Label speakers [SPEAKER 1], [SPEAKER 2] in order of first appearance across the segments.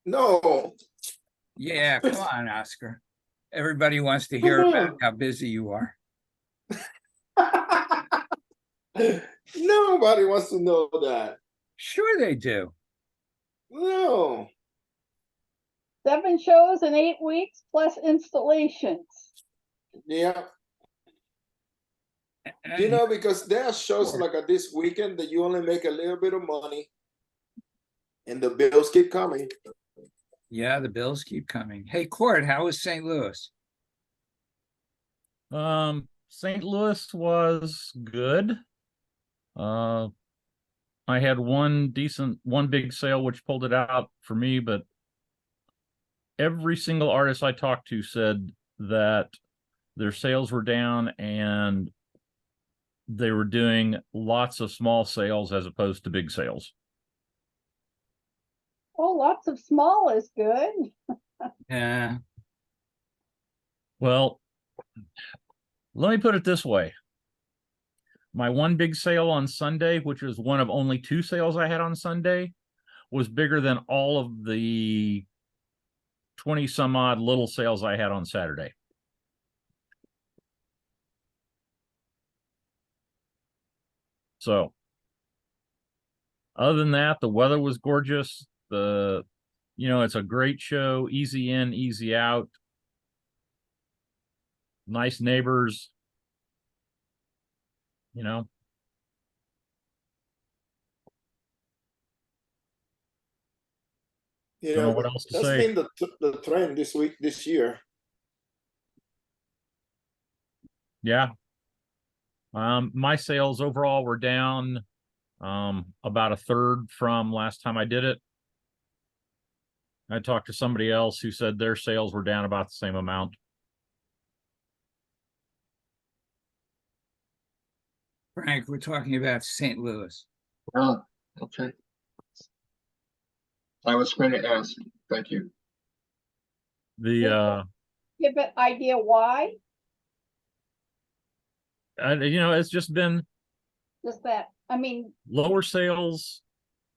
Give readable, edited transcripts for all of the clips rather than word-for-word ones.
[SPEAKER 1] No.
[SPEAKER 2] Yeah, come on, Oscar. Everybody wants to hear about how busy you are.
[SPEAKER 1] Nobody wants to know that.
[SPEAKER 2] Sure they do.
[SPEAKER 1] No.
[SPEAKER 3] 7 shows in 8 weeks plus installations.
[SPEAKER 1] Yeah. You know, because there are shows like this weekend that you only make a little bit of money and the bills keep coming.
[SPEAKER 2] Yeah, the bills keep coming. Hey, Cord, how was St. Louis?
[SPEAKER 4] St. Louis was good. I had one big sale which pulled it out for me, but every single artist I talked to said that their sales were down and they were doing lots of small sales as opposed to big sales.
[SPEAKER 3] Oh, lots of small is good.
[SPEAKER 2] Yeah.
[SPEAKER 4] Well, let me put it this way. My one big sale on Sunday, which was one of only 2 sales I had on Sunday, was bigger than all of the 20 some odd little sales I had on Saturday. So other than that, the weather was gorgeous. It's a great show, easy in, easy out. Nice neighbors.
[SPEAKER 1] You
[SPEAKER 4] Don't know what else to
[SPEAKER 1] that's
[SPEAKER 4] say.
[SPEAKER 1] been the trend this year.
[SPEAKER 4] Yeah. My sales overall were down about a third from last time I did it. I talked to somebody else who said their sales were down about the same amount.
[SPEAKER 2] Frank, we're talking about St. Louis.
[SPEAKER 5] Oh, okay. I was going to ask. Thank you.
[SPEAKER 3] Give an idea why?
[SPEAKER 4] It's just been
[SPEAKER 3] Just that. I mean,
[SPEAKER 4] lower sales.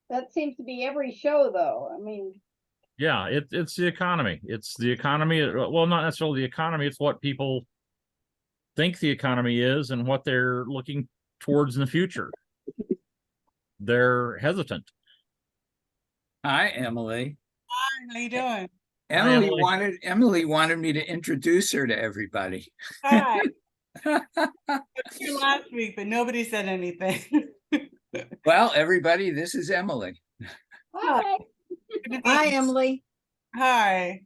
[SPEAKER 3] that seems to be every show, though. I mean,
[SPEAKER 4] Yeah, it's the economy. It's the economy. Well, not necessarily the economy. It's what people think the economy is and what they're looking towards in the future. They're hesitant.
[SPEAKER 2] Hi, Emily.
[SPEAKER 6] Hi, how you doing?
[SPEAKER 2] Emily wanted me to introduce her to everybody.
[SPEAKER 6] Hi. I was here last week, but nobody said anything.
[SPEAKER 2] Well, everybody, this is Emily.
[SPEAKER 3] hi.
[SPEAKER 7] Hi, Emily.
[SPEAKER 6] Hi.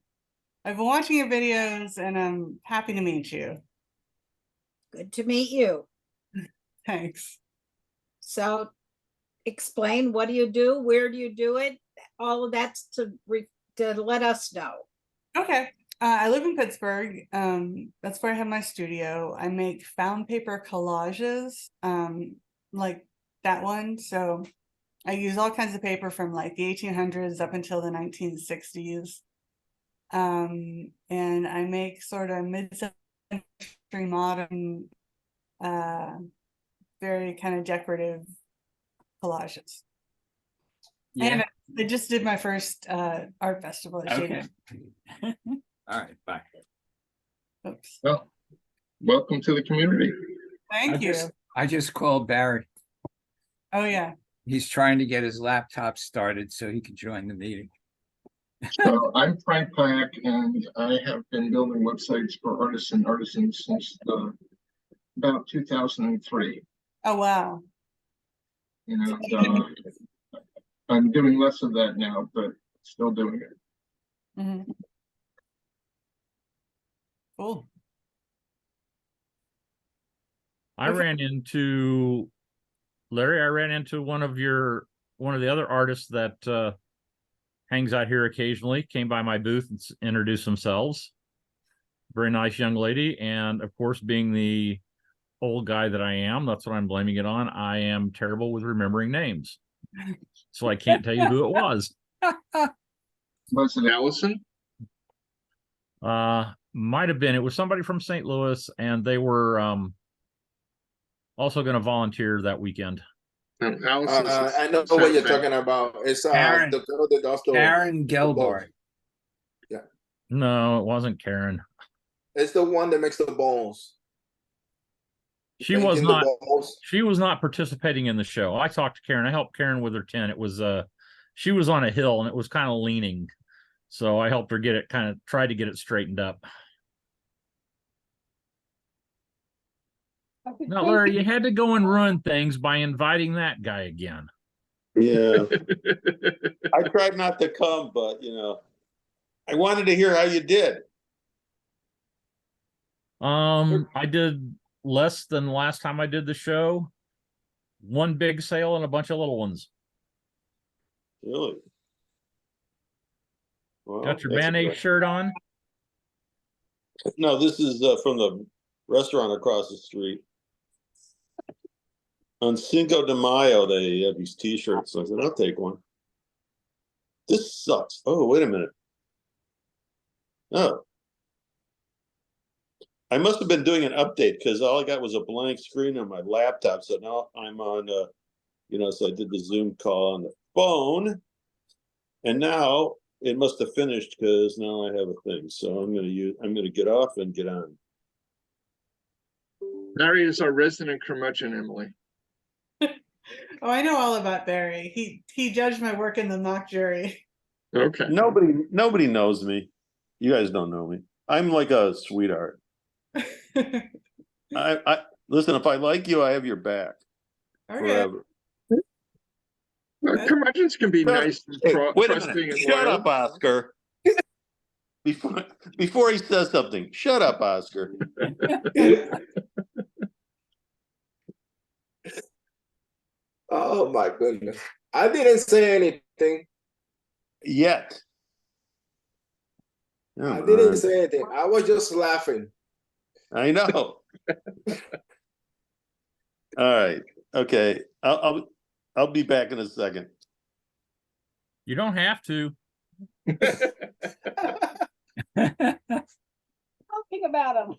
[SPEAKER 6] I've been watching your videos and I'm happy to meet you.
[SPEAKER 7] Good to meet you.
[SPEAKER 6] Thanks.
[SPEAKER 7] So explain, what do you do? Where do you do it? All of that's to let us know.
[SPEAKER 6] Okay. I live in Pittsburgh. That's where I have my studio. I make found paper collages, like that one. So I use all kinds of paper from like the 1800s up until the 1960s. And I make sort of mid-century modern, very kind of decorative collages.
[SPEAKER 2] Yeah.
[SPEAKER 6] And I just did my first art festival.
[SPEAKER 2] Okay. All right, bye.
[SPEAKER 6] Oops.
[SPEAKER 5] Well, welcome to the community.
[SPEAKER 6] Thank you.
[SPEAKER 2] I just called Barry.
[SPEAKER 6] Oh, yeah.
[SPEAKER 2] He's trying to get his laptop started so he can join the meeting.
[SPEAKER 5] So I'm Frank Pack, and I have been building websites for artists and artisans since about 2003.
[SPEAKER 6] Oh, wow.
[SPEAKER 5] I'm doing less of that now, but still doing it.
[SPEAKER 6] Mm-hmm. Cool.
[SPEAKER 4] I ran into one of the other artists that hangs out here occasionally, came by my booth and introduced themselves. Very nice young lady. And of course, being the old guy that I am, that's what I'm blaming it on. I am terrible with remembering names. So I can't tell you who it was.
[SPEAKER 5] Was it Allison?
[SPEAKER 4] Might have been. It was somebody from St. Louis, and they were also going to volunteer that weekend.
[SPEAKER 5] Allison.
[SPEAKER 1] I know what you're talking about. It's
[SPEAKER 2] Karen,
[SPEAKER 1] the girl that does
[SPEAKER 2] Karen Gelbar.
[SPEAKER 4] No, it wasn't Karen.
[SPEAKER 1] It's the one that makes the bones.
[SPEAKER 4] She was
[SPEAKER 1] Making the
[SPEAKER 4] not.
[SPEAKER 1] bones.
[SPEAKER 4] She was not participating in the show. I talked to Karen. I helped Karen with her tent. It was she was on a hill and it was kind of leaning. So I helped her get it tried to get it straightened up.
[SPEAKER 3] I could
[SPEAKER 4] Now,
[SPEAKER 3] take
[SPEAKER 4] Larry,
[SPEAKER 3] you-
[SPEAKER 4] you had to go and ruin things by inviting that guy again.
[SPEAKER 8] Yeah. I tried not to come, but I wanted to hear how you did.
[SPEAKER 4] I did less than last time I did the show. One big sale and a bunch of little ones.
[SPEAKER 8] Really? Well,
[SPEAKER 4] Got your
[SPEAKER 8] that's
[SPEAKER 4] Band-Aid
[SPEAKER 8] great.
[SPEAKER 4] shirt on?
[SPEAKER 8] No, this is from the restaurant across the street. On Cinco de Mayo, they have these T-shirts. So I said, I'll take one. This sucks. Oh, wait a minute. Oh. I must have been doing an update because all I got was a blank screen on my laptop. So now I'm on, so I did the Zoom call on the phone. And now it must have finished because now I have a thing. So I'm gonna get off and get on.
[SPEAKER 5] Barry is our resident curmudgeon, Emily.
[SPEAKER 6] Oh, I know all about Barry. He judged my work in the mock jury.
[SPEAKER 5] Okay.
[SPEAKER 8] Nobody knows me. You guys don't know me. I'm like a sweetheart. I listen, if I like you, I have your back
[SPEAKER 6] Okay.
[SPEAKER 8] forever.
[SPEAKER 5] Curmudgeons can be nice and
[SPEAKER 8] Hey, wait a
[SPEAKER 5] trusting
[SPEAKER 8] minute.
[SPEAKER 5] and
[SPEAKER 8] Shut
[SPEAKER 5] loyal.
[SPEAKER 8] up, Oscar. Before he says something, shut up, Oscar.
[SPEAKER 1] Oh my goodness. I didn't say anything.
[SPEAKER 8] Yet.
[SPEAKER 1] I
[SPEAKER 8] Come
[SPEAKER 1] didn't
[SPEAKER 8] on.
[SPEAKER 1] say anything. I was just laughing.
[SPEAKER 8] I know. All right. Okay. I'll be back in a second.
[SPEAKER 4] You don't have to.
[SPEAKER 3] Talking about him.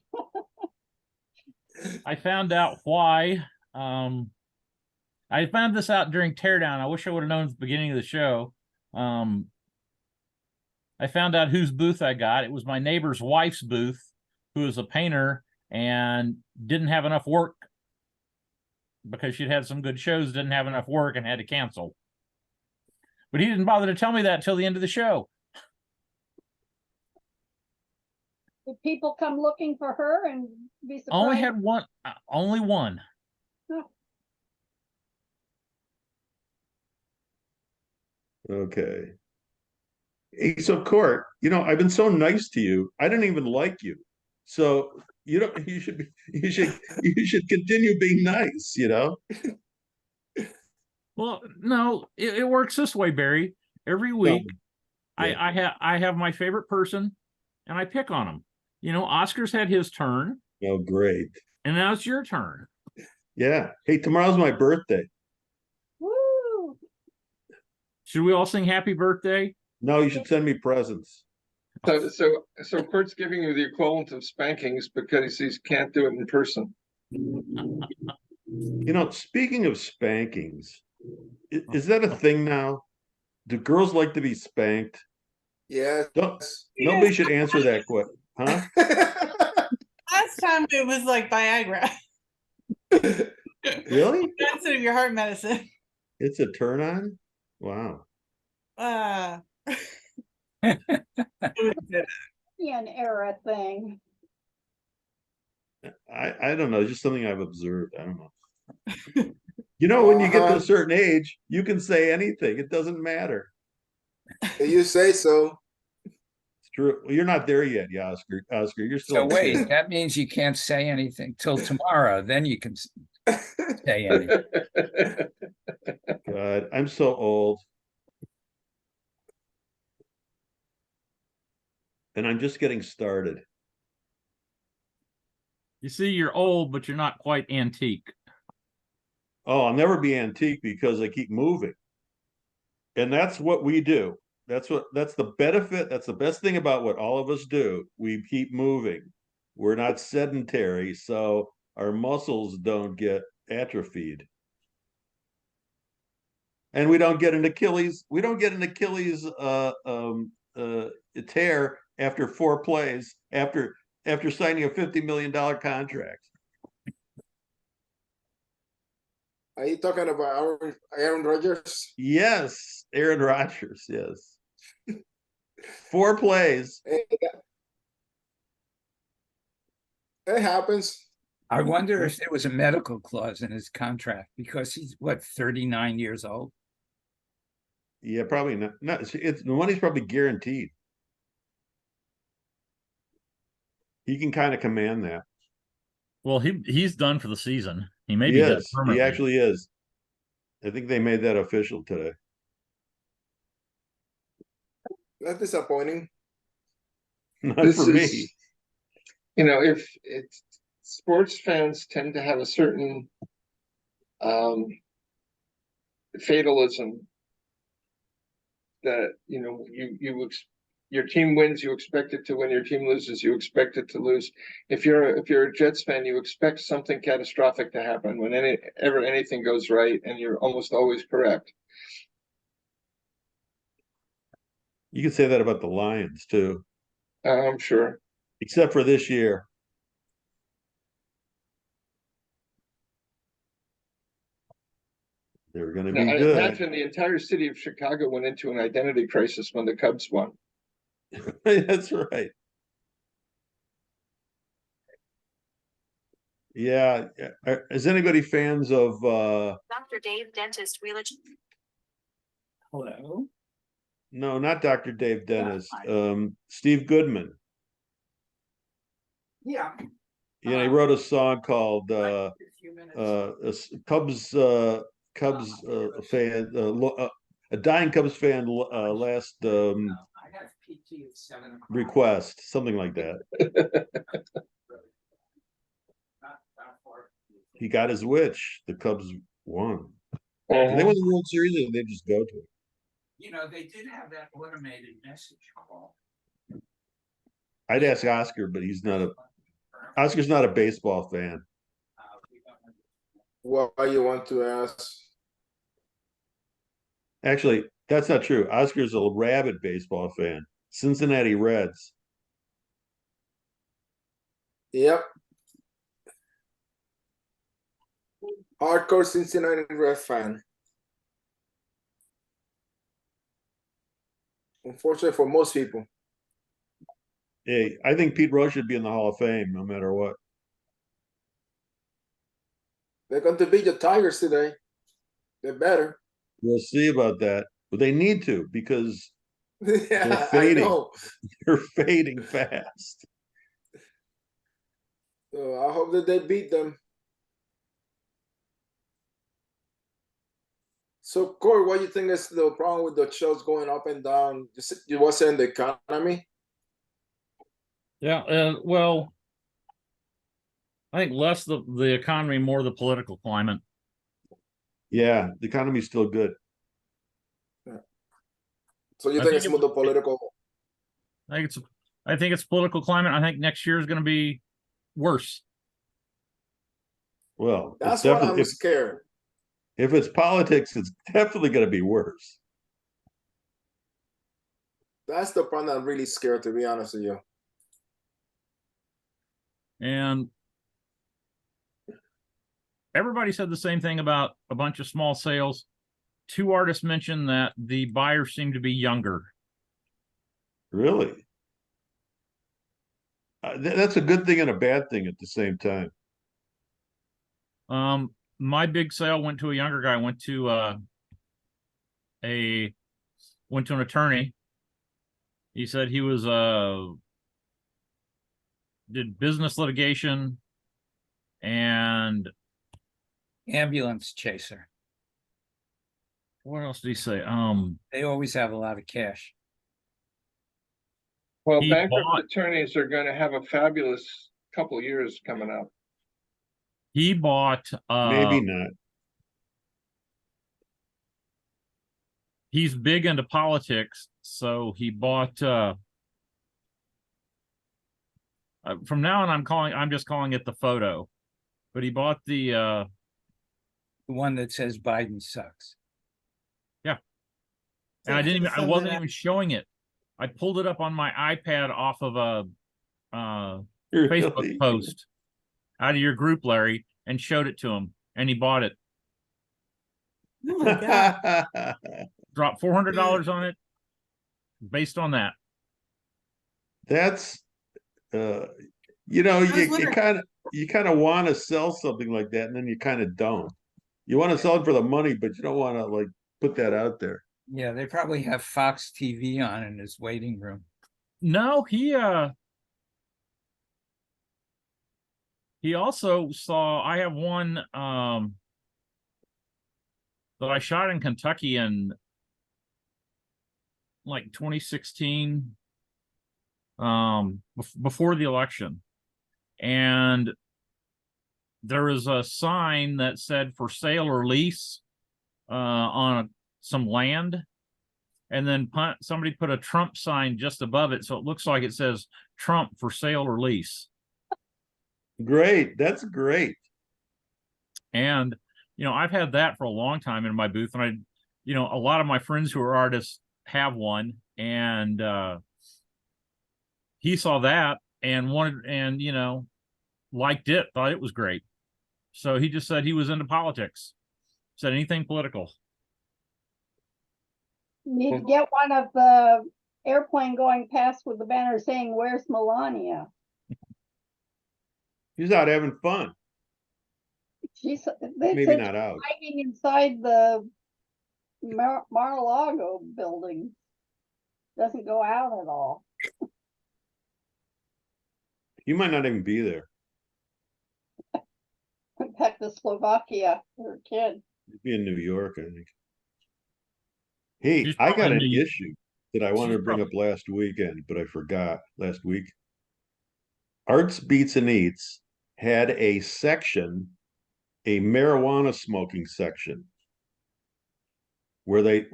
[SPEAKER 4] I found out why. I found this out during teardown. I wish I would have known at the beginning of the show. I found out whose booth I got. It was my neighbor's wife's booth, who is a painter and didn't have enough work because she'd had some good shows, didn't have enough work and had to cancel. But he didn't bother to tell me that till the end of the show.
[SPEAKER 3] Did people come looking for her and be surprised?
[SPEAKER 4] Only had one, only one.
[SPEAKER 8] Okay. Hey, so Court, I've been so nice to you. I didn't even like you. So you should continue being nice,
[SPEAKER 4] Well, no, it works this way, Barry. Every week,
[SPEAKER 8] Yeah.
[SPEAKER 4] I have my favorite person, and I pick on him. Oscar's had his turn,
[SPEAKER 8] Oh, great.
[SPEAKER 4] and now it's your turn.
[SPEAKER 8] Yeah. Hey, tomorrow's my birthday.
[SPEAKER 3] Woo!
[SPEAKER 4] Should we all sing happy birthday?
[SPEAKER 8] No, you should send me presents.
[SPEAKER 5] So Kurt's giving you the equivalent of spankings because he can't do it in person.
[SPEAKER 8] Speaking of spankings, is that a thing now? Do girls like to be spanked?
[SPEAKER 1] Yes.
[SPEAKER 8] Nobody should answer that question, huh?
[SPEAKER 6] Last time it was like Viagra.
[SPEAKER 8] Really?
[SPEAKER 6] Instead of your heart medicine.
[SPEAKER 8] It's a turn on? Wow.
[SPEAKER 6] It was
[SPEAKER 3] An era thing.
[SPEAKER 8] I don't know, just something I've observed. I don't know. When you get to a certain age, you can say anything. It doesn't matter.
[SPEAKER 1] You say so.
[SPEAKER 8] It's true. Well, you're not there yet, yeah, Oscar. You're still
[SPEAKER 2] So
[SPEAKER 8] a
[SPEAKER 2] wait,
[SPEAKER 8] kid.
[SPEAKER 2] that means you can't say anything till tomorrow. Then you can say anything.
[SPEAKER 8] God, I'm so old. And I'm just getting started.
[SPEAKER 4] You see, you're old, but you're not quite antique.
[SPEAKER 8] Oh, I'll never be antique because I keep moving. And that's what we do. That's the benefit. That's the best thing about what all of us do. We keep moving. We're not sedentary, so our muscles don't get atrophied. And we don't get an Achilles tear after 4 plays after signing a $50 million contract.
[SPEAKER 1] Are you talking about Aaron Rodgers?
[SPEAKER 8] Yes, Aaron Rodgers. Yes, 4 plays.
[SPEAKER 1] It happens.
[SPEAKER 2] I wonder if there was a medical clause in his contract because he's what, 39 years old?
[SPEAKER 8] Yeah, probably not. It's the money's probably guaranteed. He can kind of command that.
[SPEAKER 4] Well, he's done for the season. He may
[SPEAKER 8] He
[SPEAKER 4] be done
[SPEAKER 8] is. He
[SPEAKER 4] permanently.
[SPEAKER 8] actually is. I think they made that official today.
[SPEAKER 1] That's disappointing.
[SPEAKER 8] Not
[SPEAKER 5] This
[SPEAKER 8] for me.
[SPEAKER 5] is, you know, if it's sports fans tend to have a certain fatalism that, you know, your team wins, you expect it to win. Your team loses, you expect it to lose. If you're a Jets fan, you expect something catastrophic to happen when anything goes right, and you're almost always correct.
[SPEAKER 8] You can say that about the Lions too,
[SPEAKER 5] I'm sure.
[SPEAKER 8] except for this year. They're going to
[SPEAKER 5] Now,
[SPEAKER 8] be
[SPEAKER 5] I
[SPEAKER 8] good.
[SPEAKER 5] imagine the entire city of Chicago went into an identity crisis when the Cubs won.
[SPEAKER 8] That's right. Yeah. Is anybody fans of
[SPEAKER 9] Dr. Dave Dentist Wheelage.
[SPEAKER 2] Hello?
[SPEAKER 8] no, not Dr. Dave Dennis,
[SPEAKER 2] hi.
[SPEAKER 8] Steve Goodman.
[SPEAKER 2] Yeah.
[SPEAKER 8] Yeah, he wrote a song called
[SPEAKER 2] A few minutes.
[SPEAKER 8] Cubs fan, a dying Cubs fan last
[SPEAKER 2] I have PT at 7 o'clock.
[SPEAKER 8] request, something like that.
[SPEAKER 2] Not far.
[SPEAKER 8] He got his wish. The Cubs won. Did they win the World Series, or did they just go to it?
[SPEAKER 2] You know, they did have that automated message call.
[SPEAKER 8] I'd ask Oscar, but Oscar's not a baseball fan.
[SPEAKER 1] Why you want to ask?
[SPEAKER 8] Actually, that's not true. Oscar's a rabid baseball fan. Cincinnati Reds.
[SPEAKER 1] Yep. Hardcore Cincinnati Red fan. Unfortunately for most people.
[SPEAKER 8] Hey, I think Pete Rose should be in the Hall of Fame no matter what.
[SPEAKER 1] They're going to beat the Tigers today. They're better.
[SPEAKER 8] We'll see about that. But they need to, because
[SPEAKER 1] Yeah, I
[SPEAKER 8] fading.
[SPEAKER 1] know.
[SPEAKER 8] they're fading fast.
[SPEAKER 1] So I hope that they beat them. So, Corey, what do you think is the problem with the shows going up and down? You was saying the economy?
[SPEAKER 4] Yeah, well, I think less the economy, more the political climate.
[SPEAKER 8] Yeah, the economy's still good.
[SPEAKER 1] So you
[SPEAKER 4] I
[SPEAKER 1] think
[SPEAKER 4] think
[SPEAKER 1] it's more the political?
[SPEAKER 4] I think it's political climate. I think next year is going to be worse.
[SPEAKER 8] Well,
[SPEAKER 1] That's
[SPEAKER 8] it's
[SPEAKER 1] what
[SPEAKER 8] definitely
[SPEAKER 1] I'm scared.
[SPEAKER 8] if it's politics, it's definitely going to be worse.
[SPEAKER 1] That's the part that I'm really scared, to be honest with you.
[SPEAKER 4] And everybody said the same thing about a bunch of small sales. 2 artists mentioned that the buyers seem to be younger.
[SPEAKER 8] Really? That's a good thing and a bad thing at the same time.
[SPEAKER 4] My big sale went to a younger guy, went to an attorney. He said he was did business litigation and
[SPEAKER 2] Ambulance chaser.
[SPEAKER 4] what else did he say?
[SPEAKER 2] They always have a lot of cash.
[SPEAKER 5] Well,
[SPEAKER 4] He
[SPEAKER 5] bankrupt
[SPEAKER 4] bought-
[SPEAKER 5] attorneys are going to have a fabulous couple years coming up.
[SPEAKER 4] He bought
[SPEAKER 8] Maybe not.
[SPEAKER 4] he's big into politics, so he bought from now on I'm just calling it the photo. But he bought the
[SPEAKER 2] one that says Biden sucks.
[SPEAKER 4] and I wasn't even showing it. I pulled it up on my iPad off of a Facebook
[SPEAKER 8] Really?
[SPEAKER 4] post out of your group, Larry, and showed it to him, and he bought it.
[SPEAKER 6] Oh my God.
[SPEAKER 4] Dropped $400 on it based on that.
[SPEAKER 8] That's you know,
[SPEAKER 6] was wondering-
[SPEAKER 8] you kind of want to sell something like that, and then you kind of don't. You want to sell it for the money, but you don't want to like put that out there.
[SPEAKER 2] Yeah, they probably have Fox TV on in his waiting room.
[SPEAKER 4] No, he also saw, I have one that I shot in Kentucky in like 2016, before the election. And there was a sign that said for sale or lease on some land. And then somebody put a Trump sign just above it. So it looks like it says Trump for sale or lease.
[SPEAKER 8] Great. That's great.
[SPEAKER 4] And, I've had that for a long time in my booth. And a lot of my friends who are artists have one. And he saw that and wanted, and, liked it, thought it was great. So he just said he was into politics, said anything political.
[SPEAKER 3] Need to get one of the airplane going past with the banner saying, "Where's Melania?"
[SPEAKER 8] He's out having fun. Maybe not out.
[SPEAKER 3] Hiding inside the Mar-a-Lago building. Doesn't go out at all.
[SPEAKER 8] You might not even be there.
[SPEAKER 3] Went back to Slovakia for a kid.
[SPEAKER 8] You'd be in New York, I think. Hey,
[SPEAKER 4] She's
[SPEAKER 8] I got an
[SPEAKER 4] probably-
[SPEAKER 8] issue that I wanted to bring up last weekend, but I forgot last week. Arts Beats and Eats had a section, a marijuana smoking section, where they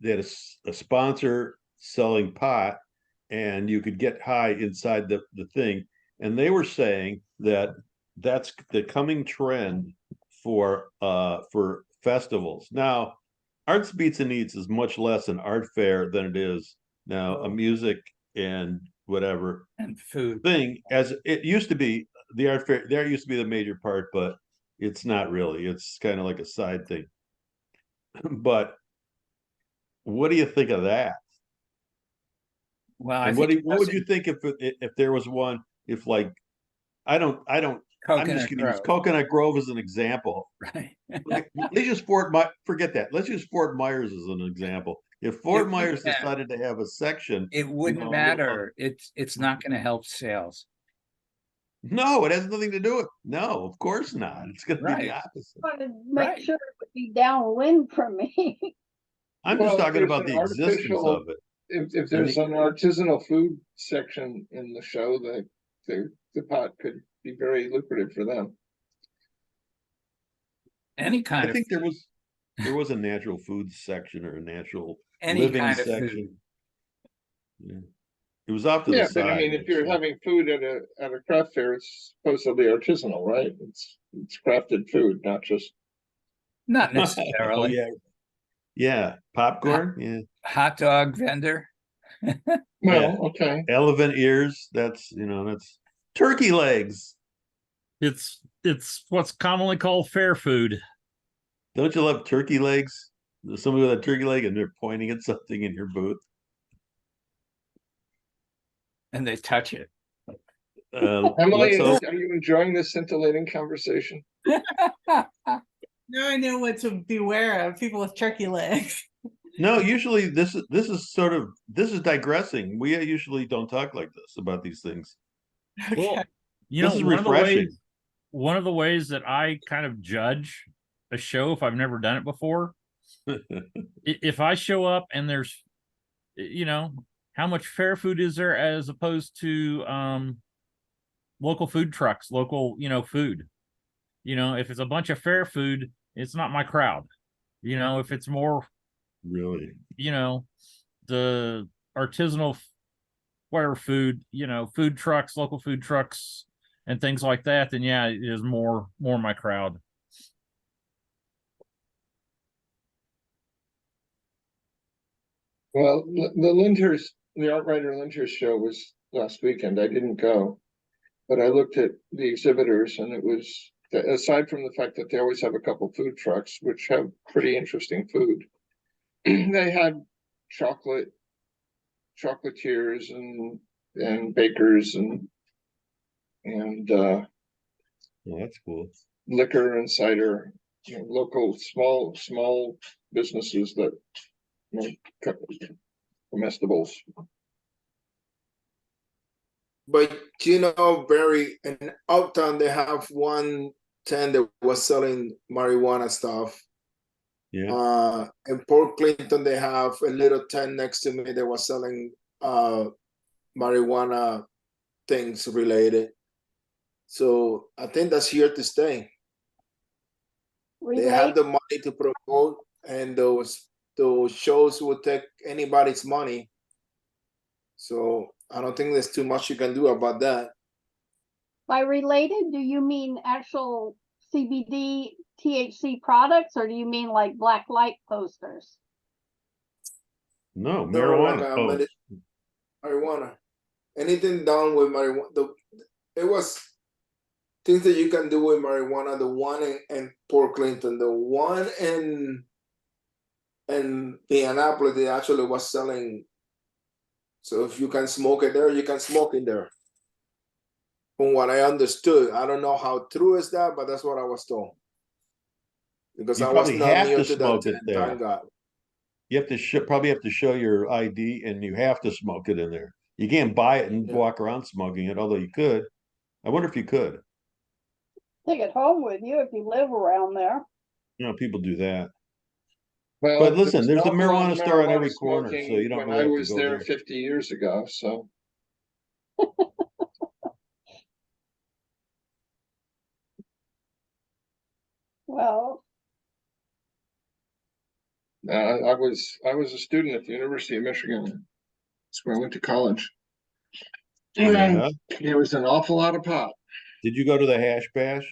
[SPEAKER 8] had a sponsor selling pot, and you could get high inside the thing. And they were saying that that's the coming trend for festivals. Now, Arts Beats and Eats is much less an art fair than it is now a music and whatever
[SPEAKER 2] And food.
[SPEAKER 8] thing, as it used to be. The art fair there used to be the major part, but it's not really. It's kind of like a side thing. But what do you think of that?
[SPEAKER 2] Well, I
[SPEAKER 8] And
[SPEAKER 2] think
[SPEAKER 8] what would you think if there was one, if like I'm just going to use Coconut Grove as an example.
[SPEAKER 2] Right.
[SPEAKER 8] Let's just forget that. Let's use Fort Myers as an example. If Fort Myers decided to have a section,
[SPEAKER 2] It wouldn't matter. It's not going to help sales.
[SPEAKER 8] no, it has nothing to do with. No, of course not. It's going to be the opposite.
[SPEAKER 3] I wanted to make
[SPEAKER 2] Right.
[SPEAKER 3] sure it would be downwind from me.
[SPEAKER 8] I'm
[SPEAKER 5] Well,
[SPEAKER 8] just
[SPEAKER 5] if
[SPEAKER 8] talking
[SPEAKER 5] there's
[SPEAKER 8] about
[SPEAKER 5] an
[SPEAKER 8] the existence
[SPEAKER 5] artificial-
[SPEAKER 8] of it.
[SPEAKER 5] If there's an artisanal food section in the show, the pot could be very lucrative for them.
[SPEAKER 2] Any kind
[SPEAKER 8] I
[SPEAKER 2] of
[SPEAKER 8] think there was a natural food section or a natural
[SPEAKER 2] any
[SPEAKER 8] living
[SPEAKER 2] kind of food.
[SPEAKER 8] section. Yeah. It was off to the
[SPEAKER 5] Yeah,
[SPEAKER 8] side.
[SPEAKER 5] but I mean, if you're
[SPEAKER 8] actually.
[SPEAKER 5] having food at a craft fair, it's supposedly artisanal, right? It's crafted food, not just.
[SPEAKER 2] Not
[SPEAKER 8] Oh
[SPEAKER 2] necessarily.
[SPEAKER 8] yeah, yeah, popcorn. Yeah,
[SPEAKER 2] Hot dog vendor.
[SPEAKER 5] Well, okay.
[SPEAKER 8] elephant ears. That's that's turkey legs.
[SPEAKER 4] It's what's commonly called fair food.
[SPEAKER 8] Don't you love turkey legs? There's somebody with a turkey leg and they're pointing at something in your booth.
[SPEAKER 2] And they touch it.
[SPEAKER 5] Emily,
[SPEAKER 8] let's hope.
[SPEAKER 5] are you enjoying this scintillating conversation?
[SPEAKER 6] Now I know what to beware of, people with turkey legs.
[SPEAKER 8] No, usually this is digressing. We usually don't talk like this about these things.
[SPEAKER 6] Okay.
[SPEAKER 4] Well,
[SPEAKER 8] This is refreshing.
[SPEAKER 4] One of the ways that I kind of judge a show, if I've never done it before, if I show up and there's, how much fair food is there as opposed to local food trucks, local, food. If it's a bunch of fair food, it's not my crowd. If it's more,
[SPEAKER 8] Really,
[SPEAKER 4] the artisanal whatever food, food trucks, local food trucks and things like that, then yeah, it is more my crowd.
[SPEAKER 5] Well, the the Art Writer Linters show was last weekend. I didn't go, but I looked at the exhibitors, and it was, aside from the fact that they always have a couple food trucks, which have pretty interesting food, they had chocolatiers and bakers and
[SPEAKER 8] Oh, that's cool.
[SPEAKER 5] liquor and cider, local small businesses that comestibles.
[SPEAKER 1] But Barry, in Uptown they have one tent that was selling marijuana stuff.
[SPEAKER 8] Yeah.
[SPEAKER 1] In Port Clinton they have a little tent next to me that was selling marijuana things related. So I think that's here to stay. They have the money to promote, and those shows will take anybody's money. So I don't think there's too much you can do about that.
[SPEAKER 3] By related, do you mean actual CBD THC products, or do you mean like black light posters?
[SPEAKER 8] No,
[SPEAKER 1] No,
[SPEAKER 8] marijuana.
[SPEAKER 1] like marijuana. Anything done with marijuana. It was things that you can do with marijuana. The one in Port Clinton, the one in Indianapolis, they actually was selling. So if you can smoke it there, you can smoke it there. From what I understood, I don't know how true is that, but that's what I was told. Because
[SPEAKER 8] You
[SPEAKER 1] I was
[SPEAKER 8] probably
[SPEAKER 1] not
[SPEAKER 8] have
[SPEAKER 1] near
[SPEAKER 8] to
[SPEAKER 1] to
[SPEAKER 8] smoke
[SPEAKER 1] that
[SPEAKER 8] it there.
[SPEAKER 1] thank God.
[SPEAKER 8] You have to probably have to show your ID, and you have to smoke it in there. You can't buy it and walk around smoking it, although you could. I wonder if you could.
[SPEAKER 3] Take it home with you if you live around there.
[SPEAKER 8] People do that.
[SPEAKER 5] Well,
[SPEAKER 8] But listen, there's a
[SPEAKER 5] an awful lot
[SPEAKER 8] marijuana
[SPEAKER 5] of
[SPEAKER 8] store on every
[SPEAKER 5] marijuana
[SPEAKER 8] corner, so
[SPEAKER 5] smoking
[SPEAKER 8] you don't
[SPEAKER 5] when
[SPEAKER 8] really
[SPEAKER 5] I
[SPEAKER 8] have to
[SPEAKER 5] was
[SPEAKER 8] go
[SPEAKER 5] there
[SPEAKER 8] there.
[SPEAKER 5] 50 years ago. So
[SPEAKER 3] Well,
[SPEAKER 5] I was a student at the University of Michigan. That's where I went to college. And
[SPEAKER 8] Yeah.
[SPEAKER 5] it was an awful lot of pot.
[SPEAKER 8] Did you go to the hash bash?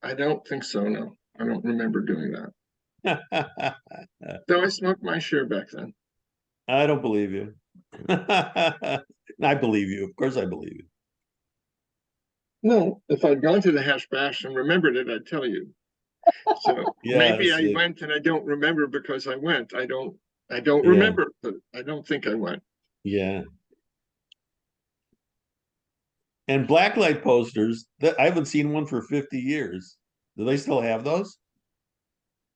[SPEAKER 5] I don't think so. No, I don't remember doing that. Though I smoked my share back then.
[SPEAKER 8] I don't believe you. I believe you. Of course I believe you.
[SPEAKER 5] No, if I'd gone to the hash bash and remembered it, I'd tell you. So maybe I went and I don't remember because I went. I don't remember, but I don't think I went.
[SPEAKER 8] Yeah. And blacklight posters, that I haven't seen one for 50 years. Do they still have those?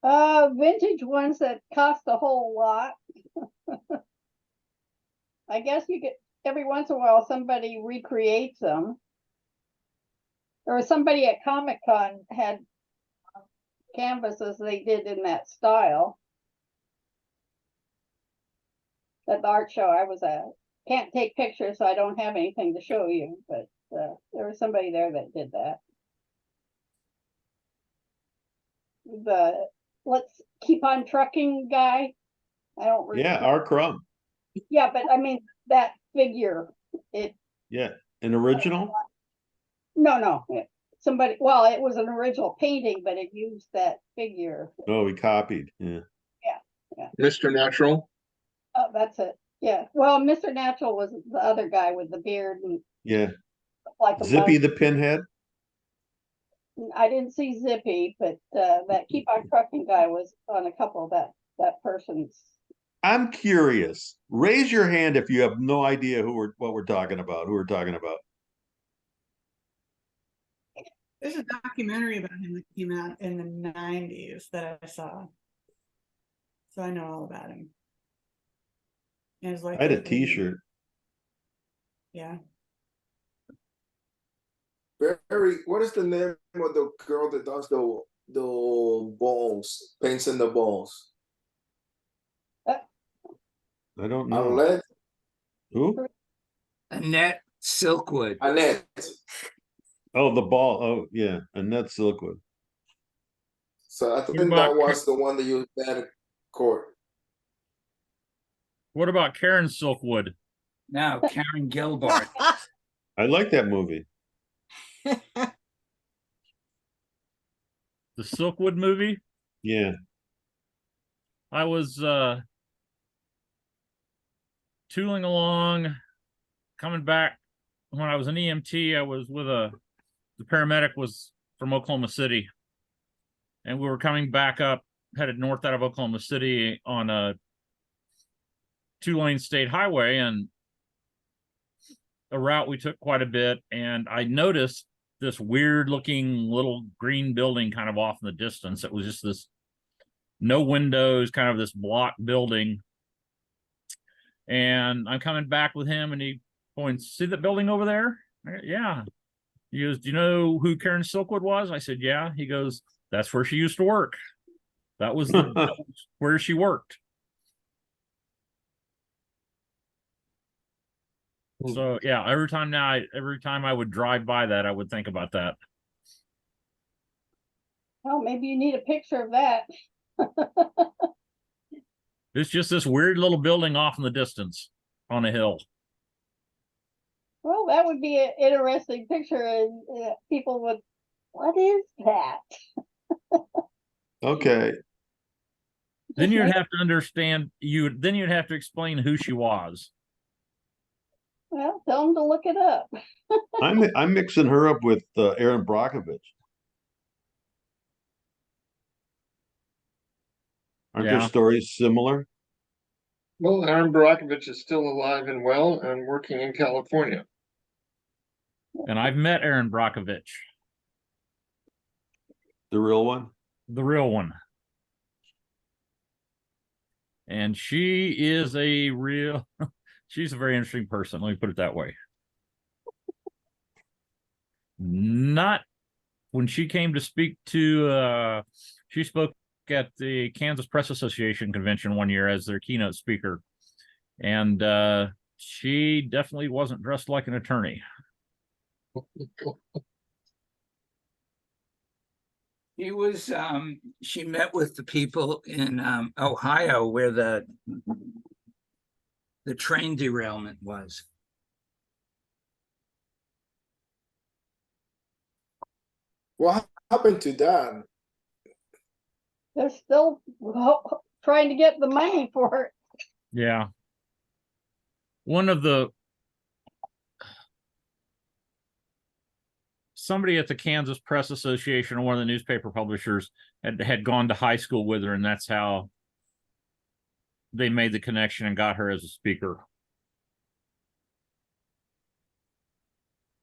[SPEAKER 3] vintage ones that cost a whole lot. I guess you get every once in a while somebody recreates them. Or somebody at Comic-Con had canvases they did in that style. At the art show I was at. Can't take pictures, so I don't have anything to show you, but there was somebody there that did that. The Let's Keep on Trucking guy. I don't remember.
[SPEAKER 8] Yeah, R. Crumb.
[SPEAKER 3] Yeah, but I mean that figure.
[SPEAKER 8] Yeah, an original?
[SPEAKER 3] No. Somebody, well, it was an original painting, but it used that figure.
[SPEAKER 8] Oh, he copied. Yeah.
[SPEAKER 3] Yeah.
[SPEAKER 5] Mr. Natural.
[SPEAKER 3] Oh, that's it. Yeah. Well, Mr. Natural was the other guy with the beard and
[SPEAKER 8] Yeah.
[SPEAKER 3] like a
[SPEAKER 8] Zippy
[SPEAKER 3] monk.
[SPEAKER 8] the Pinhead.
[SPEAKER 3] I didn't see Zippy, but that Keep on Trucking guy was on a couple of that person's.
[SPEAKER 8] I'm curious. Raise your hand if you have no idea what we're talking about. Who we're talking about?
[SPEAKER 6] There's a documentary about him that came out in the 90s that I saw. So I know all about him. And it's like
[SPEAKER 8] I had a T-shirt.
[SPEAKER 6] Yeah.
[SPEAKER 1] Barry, what is the name of the girl that does the balls, paints in the balls?
[SPEAKER 8] I don't know.
[SPEAKER 1] Arlette?
[SPEAKER 8] Who?
[SPEAKER 2] Annette Silkwood.
[SPEAKER 1] Annette.
[SPEAKER 8] Oh, the ball. Oh, yeah, Annette Silkwood.
[SPEAKER 1] So I think
[SPEAKER 4] about
[SPEAKER 1] that was the one that you had at court.
[SPEAKER 4] What about Karen Silkwood?
[SPEAKER 2] Now, Karen Gilbart.
[SPEAKER 8] I like that movie.
[SPEAKER 4] The Silkwood movie?
[SPEAKER 8] Yeah.
[SPEAKER 4] I was tooling along, coming back. When I was an EMT, I was with the paramedic was from Oklahoma City. And we were coming back up, headed north out of Oklahoma City on a 2-lane state highway, and a route we took quite a bit. And I noticed this weird looking little green building kind of off in the distance. It was just this no windows, kind of this block building. And I'm coming back with him, and he points, see that building over there? Yeah. He goes, do you know who Karen Silkwood was? I said, yeah. He goes, that's where she used to work. That was where she worked. So yeah, every time I would drive by that, I would think about that.
[SPEAKER 3] Well, maybe you need a picture of that.
[SPEAKER 4] It's just this weird little building off in the distance on a hill.
[SPEAKER 3] Well, that would be an interesting picture, and people would, what is that?
[SPEAKER 8] Okay.
[SPEAKER 4] Then
[SPEAKER 3] Just
[SPEAKER 4] you'd
[SPEAKER 3] make-
[SPEAKER 4] have to understand, then you'd have to explain who she was.
[SPEAKER 3] Well, tell them to look it up.
[SPEAKER 8] I'm mixing her up with Aaron Brockovich. Aren't their
[SPEAKER 4] Yeah.
[SPEAKER 8] stories similar?
[SPEAKER 5] Well, Aaron Barakovich is still alive and well and working in California.
[SPEAKER 4] And I've met Aaron Brockovich,
[SPEAKER 8] The real one?
[SPEAKER 4] the real one. And she is she's a very interesting person. Let me put it that way. Not when she came to speak to, she spoke at the Kansas Press Association convention one year as their keynote speaker. And she definitely wasn't dressed like an attorney.
[SPEAKER 2] She met with the people in Ohio where the train derailment was.
[SPEAKER 1] What happened to that?
[SPEAKER 3] They're still trying to get the money for it.
[SPEAKER 4] Yeah. Somebody at the Kansas Press Association or one of the newspaper publishers had gone to high school with her, and that's how they made the connection and got her as a speaker.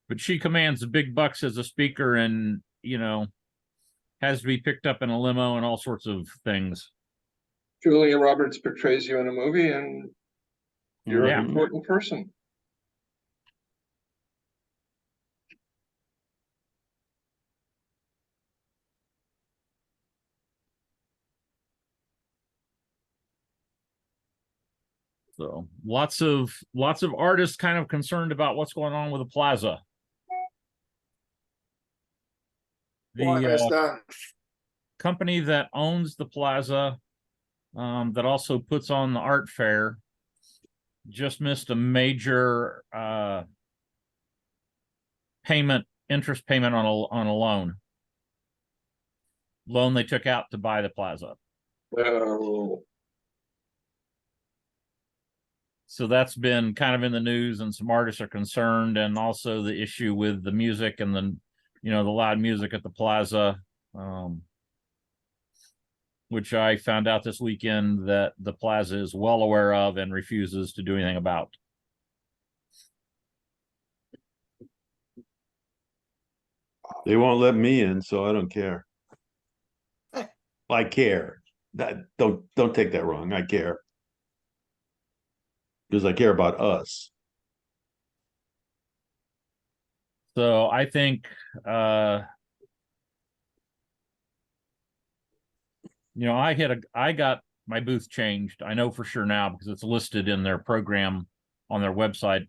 [SPEAKER 4] But she commands the big bucks as a speaker, and has to be picked up in a limo and all sorts of things.
[SPEAKER 5] Julia Roberts portrays you in a movie, and you're
[SPEAKER 4] Yeah.
[SPEAKER 5] an important person.
[SPEAKER 4] So lots of artists kind of concerned about what's going on with the plaza.
[SPEAKER 1] Why is
[SPEAKER 4] The
[SPEAKER 1] that?
[SPEAKER 4] company that owns the plaza, that also puts on the art fair, just missed a major interest payment on a loan they took out to buy the plaza.
[SPEAKER 5] Oh,
[SPEAKER 4] So that's been kind of in the news, and some artists are concerned, and also the issue with the music and the loud music at the plaza, which I found out this weekend that the plaza is well aware of and refuses to do anything about.
[SPEAKER 8] They won't let me in, so I don't care. I care. Don't take that wrong. I care. Because I care about us.
[SPEAKER 4] So I think I got my booth changed. I know for sure now because it's listed in their program on their website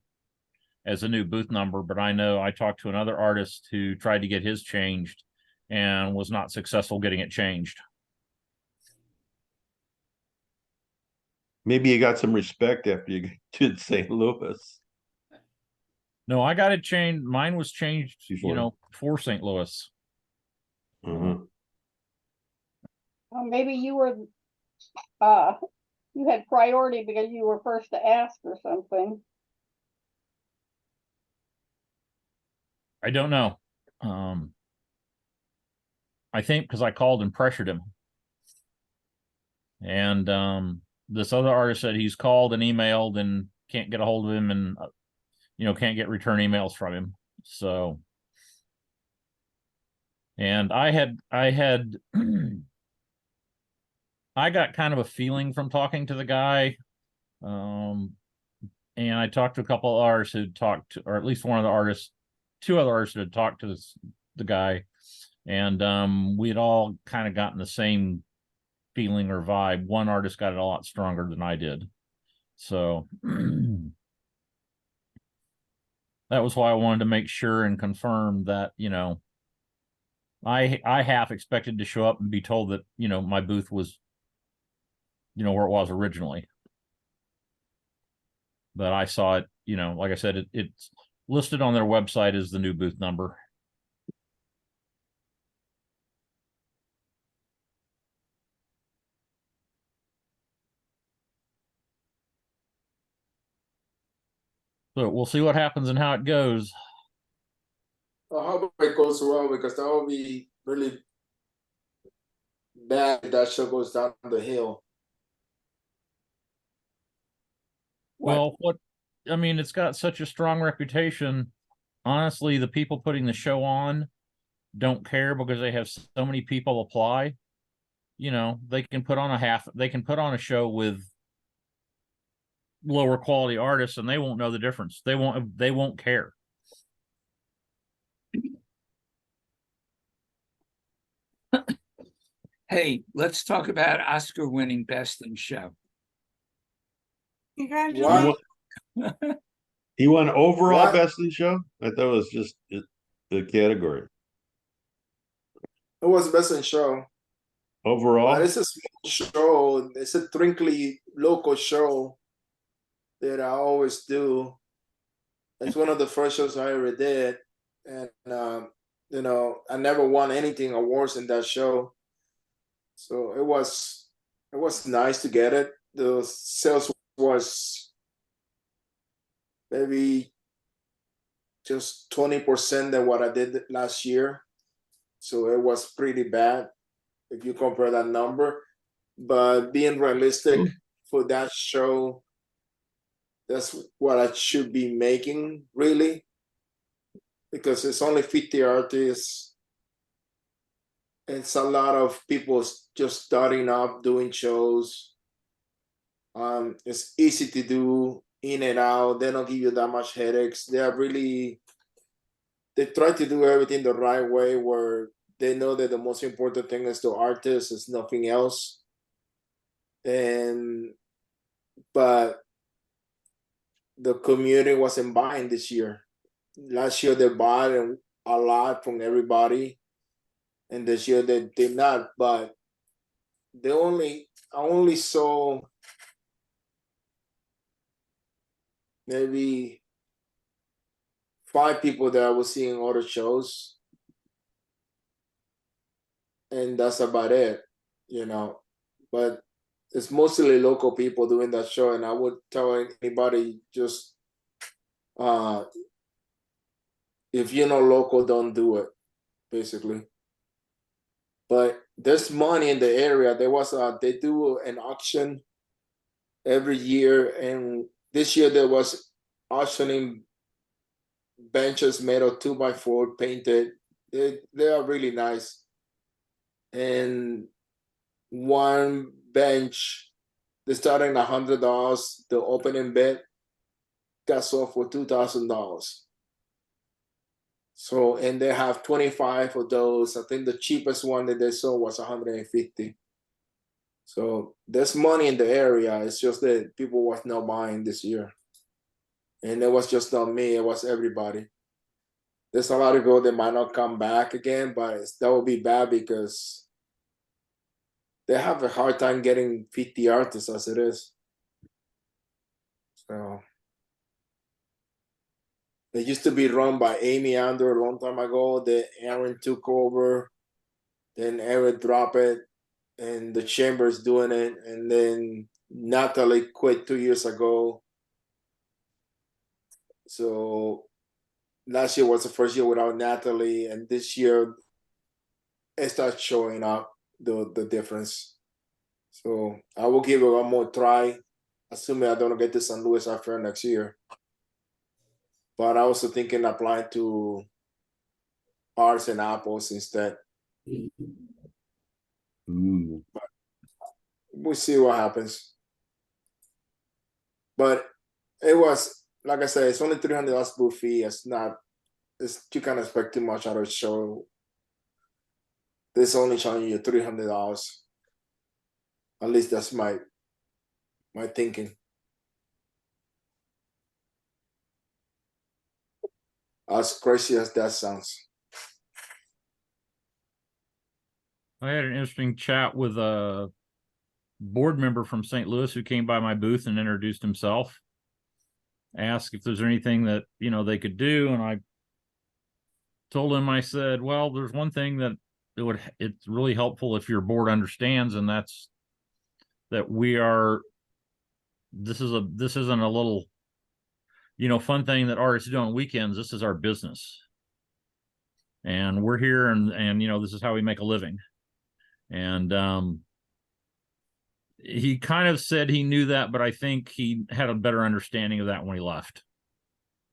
[SPEAKER 4] as a new booth number, but I know I talked to another artist who tried to get his changed and was not successful getting it changed.
[SPEAKER 8] Maybe you got some respect after you did St. Louis.
[SPEAKER 4] No, I got it changed. Mine was changed,
[SPEAKER 8] Before.
[SPEAKER 4] for St. Louis.
[SPEAKER 8] Uh-huh.
[SPEAKER 3] Well, maybe you were you had priority because you were first to ask or something.
[SPEAKER 4] I don't know. I think because I called and pressured him. And this other artist said he's called and emailed and can't get a hold of him, and can't get return emails from him. So, and I had I got kind of a feeling from talking to the guy. And I talked to a couple of artists who talked to, or at least one of the artists, two other artists who had talked to the guy, and we had all kind of gotten the same feeling or vibe. One artist got it a lot stronger than I did. So that was why I wanted to make sure and confirm that, I half expected to show up and be told that, my booth was, where it was originally. But I saw it, like I said, it's listed on their website as the new booth number. So we'll see what happens and how it goes.
[SPEAKER 1] I hope it goes well, because that would be really bad if that show goes down the hill.
[SPEAKER 4] Well, it's got such a strong reputation. Honestly, the people putting the show on don't care because they have so many people apply. They can put on a show with lower quality artists and they won't know the difference. They won't care.
[SPEAKER 2] Hey, let's talk about Oscar winning Best in Show.
[SPEAKER 6] Congratulations.
[SPEAKER 8] He won overall
[SPEAKER 1] What?
[SPEAKER 8] Best in Show? I thought it was just the category.
[SPEAKER 1] It was Best in Show.
[SPEAKER 8] Overall?
[SPEAKER 1] But it's a small show. It's a trinkly local show that I always do. It's one of the first shows I ever did. And, I never won anything awards in that show. So it was nice to get it. The sales was maybe just 20% than what I did last year. So it was pretty bad if you compare that number. But being realistic for that show, that's what I should be making, really, because it's only 50 artists. It's a lot of people just starting up doing shows. It's easy to do, in and out. They don't give you that much headaches. They try to do everything the right way, where they know that the most important thing is the artist, is nothing else. But the community wasn't buying this year. Last year they bought a lot from everybody, and this year they did not. But I only saw maybe 5 people that I was seeing other shows, and that's about it, But it's mostly local people doing that show, and I would tell anybody, just if you're not local, don't do it, basically. But there's money in the area. They do an auction every year, and this year there was auctioning benches made of 2x4 painted. They are really nice. And one bench, they starting $100. The opening bid got sold for $2,000. So, and they have 25 of those. I think the cheapest one that they sold was 150. So there's money in the area. It's just that people was not buying this year. And it was just not me, it was everybody. There's a lot of people that might not come back again, but that would be bad because they have a hard time getting 50 artists as it is. So it used to be run by Amy Andrew a long time ago. Then Aaron took over. Then Aaron dropped it, and the Chamber's doing it. And then Natalie quit 2 years ago. So last year was the first year without Natalie, and this year it starts showing up the difference. So I will give it one more try, assuming I don't get to St. Louis after next year. But I also thinking applying to Arts and Apples instead.
[SPEAKER 8] Mm.
[SPEAKER 1] We'll see what happens. But it was, like I said, it's only $300 booth fee. It's not, you can't expect too much out of a show. This only charging you $300. At least that's my thinking. As crazy as that sounds.
[SPEAKER 4] I had an interesting chat with a board member from St. Louis who came by my booth and introduced himself. Asked if there's anything that, you know, they could do. And I told him, I said, well, there's one thing that it's really helpful if your board understands, and that's that this isn't a little, you know, fun thing that artists do on weekends. This is our business. And we're here and you know, this is how we make a living. And he kind of said he knew that, but I think he had a better understanding of that when he left.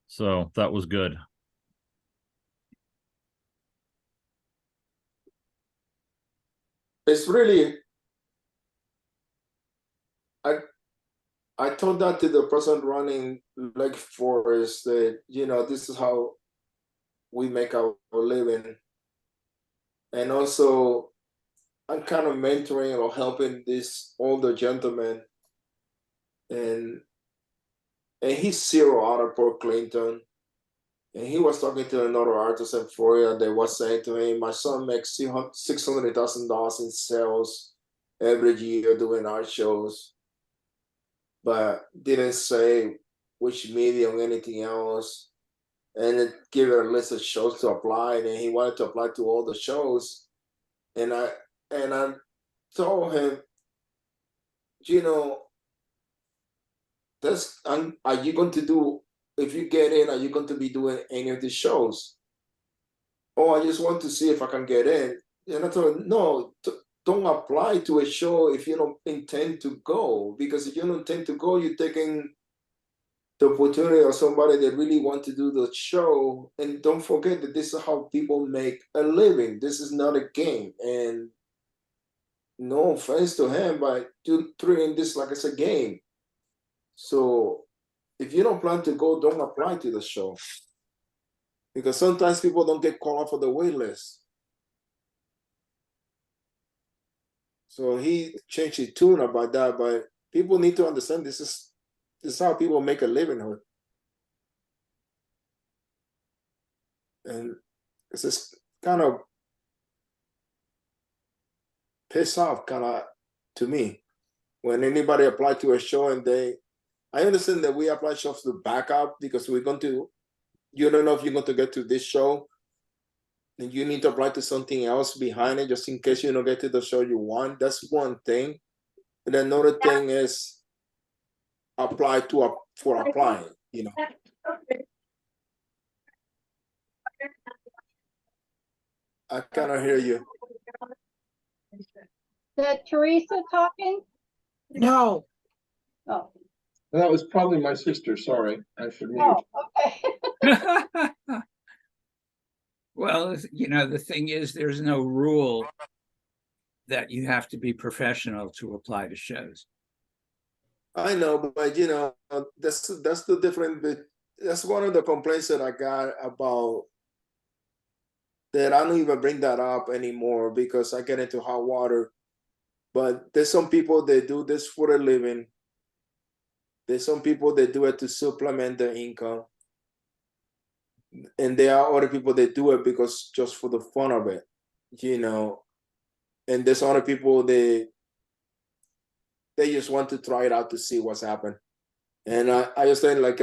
[SPEAKER 4] So that was good.
[SPEAKER 1] It's really, I told that to the person running Lake Forest that, you know, this is how we make our living. And also, I'm kind of mentoring or helping this older gentleman. And he's zero out of Port Clinton. And he was talking to another artist in Florida that was saying to him, my son makes $600,000 in sales every year doing art shows, but didn't say which medium, anything else. And it gave it a list of shows to apply, and he wanted to apply to all the shows. And I told him, you know, are you going to do, if you get in, are you going to be doing any of these shows? Oh, I just want to see if I can get in. And I told him, no, don't apply to a show if you don't intend to go, because if you don't intend to go, you're taking the opportunity of somebody that really want to do the show. And don't forget that this is how people make a living. This is not a game. And no offense to him, but you're treating this like it's a game. So if you don't plan to go, don't apply to the show. Because sometimes people don't get called for the wait list. So he changed his tune about that, but people need to understand this is how people make a livelihood. And it's just kind of piss off kind of to me when anybody apply to a show and I understand that we apply shows to back up because you don't know if you're going to get to this show and you need to apply to something else behind it just in case you don't get to the show you want. That's one thing. And another thing is apply for applying, you know. I cannot hear you.
[SPEAKER 3] Is that Teresa talking?
[SPEAKER 7] No.
[SPEAKER 3] Oh,
[SPEAKER 5] That was probably my sister, sorry, I should mute.
[SPEAKER 3] oh, okay.
[SPEAKER 2] Well, you know, the thing is, there's no rule that you have to be professional to apply to shows.
[SPEAKER 1] I know, but you know, that's the different bit. That's one of the complaints that I got about that. I don't even bring that up anymore because I get into hot water. But there's some people that do this for a living. There's some people that do it to supplement their income. And there are other people that do it because just for the fun of it, you know. And there's other people that they just want to try it out to see what's happened. And I just think like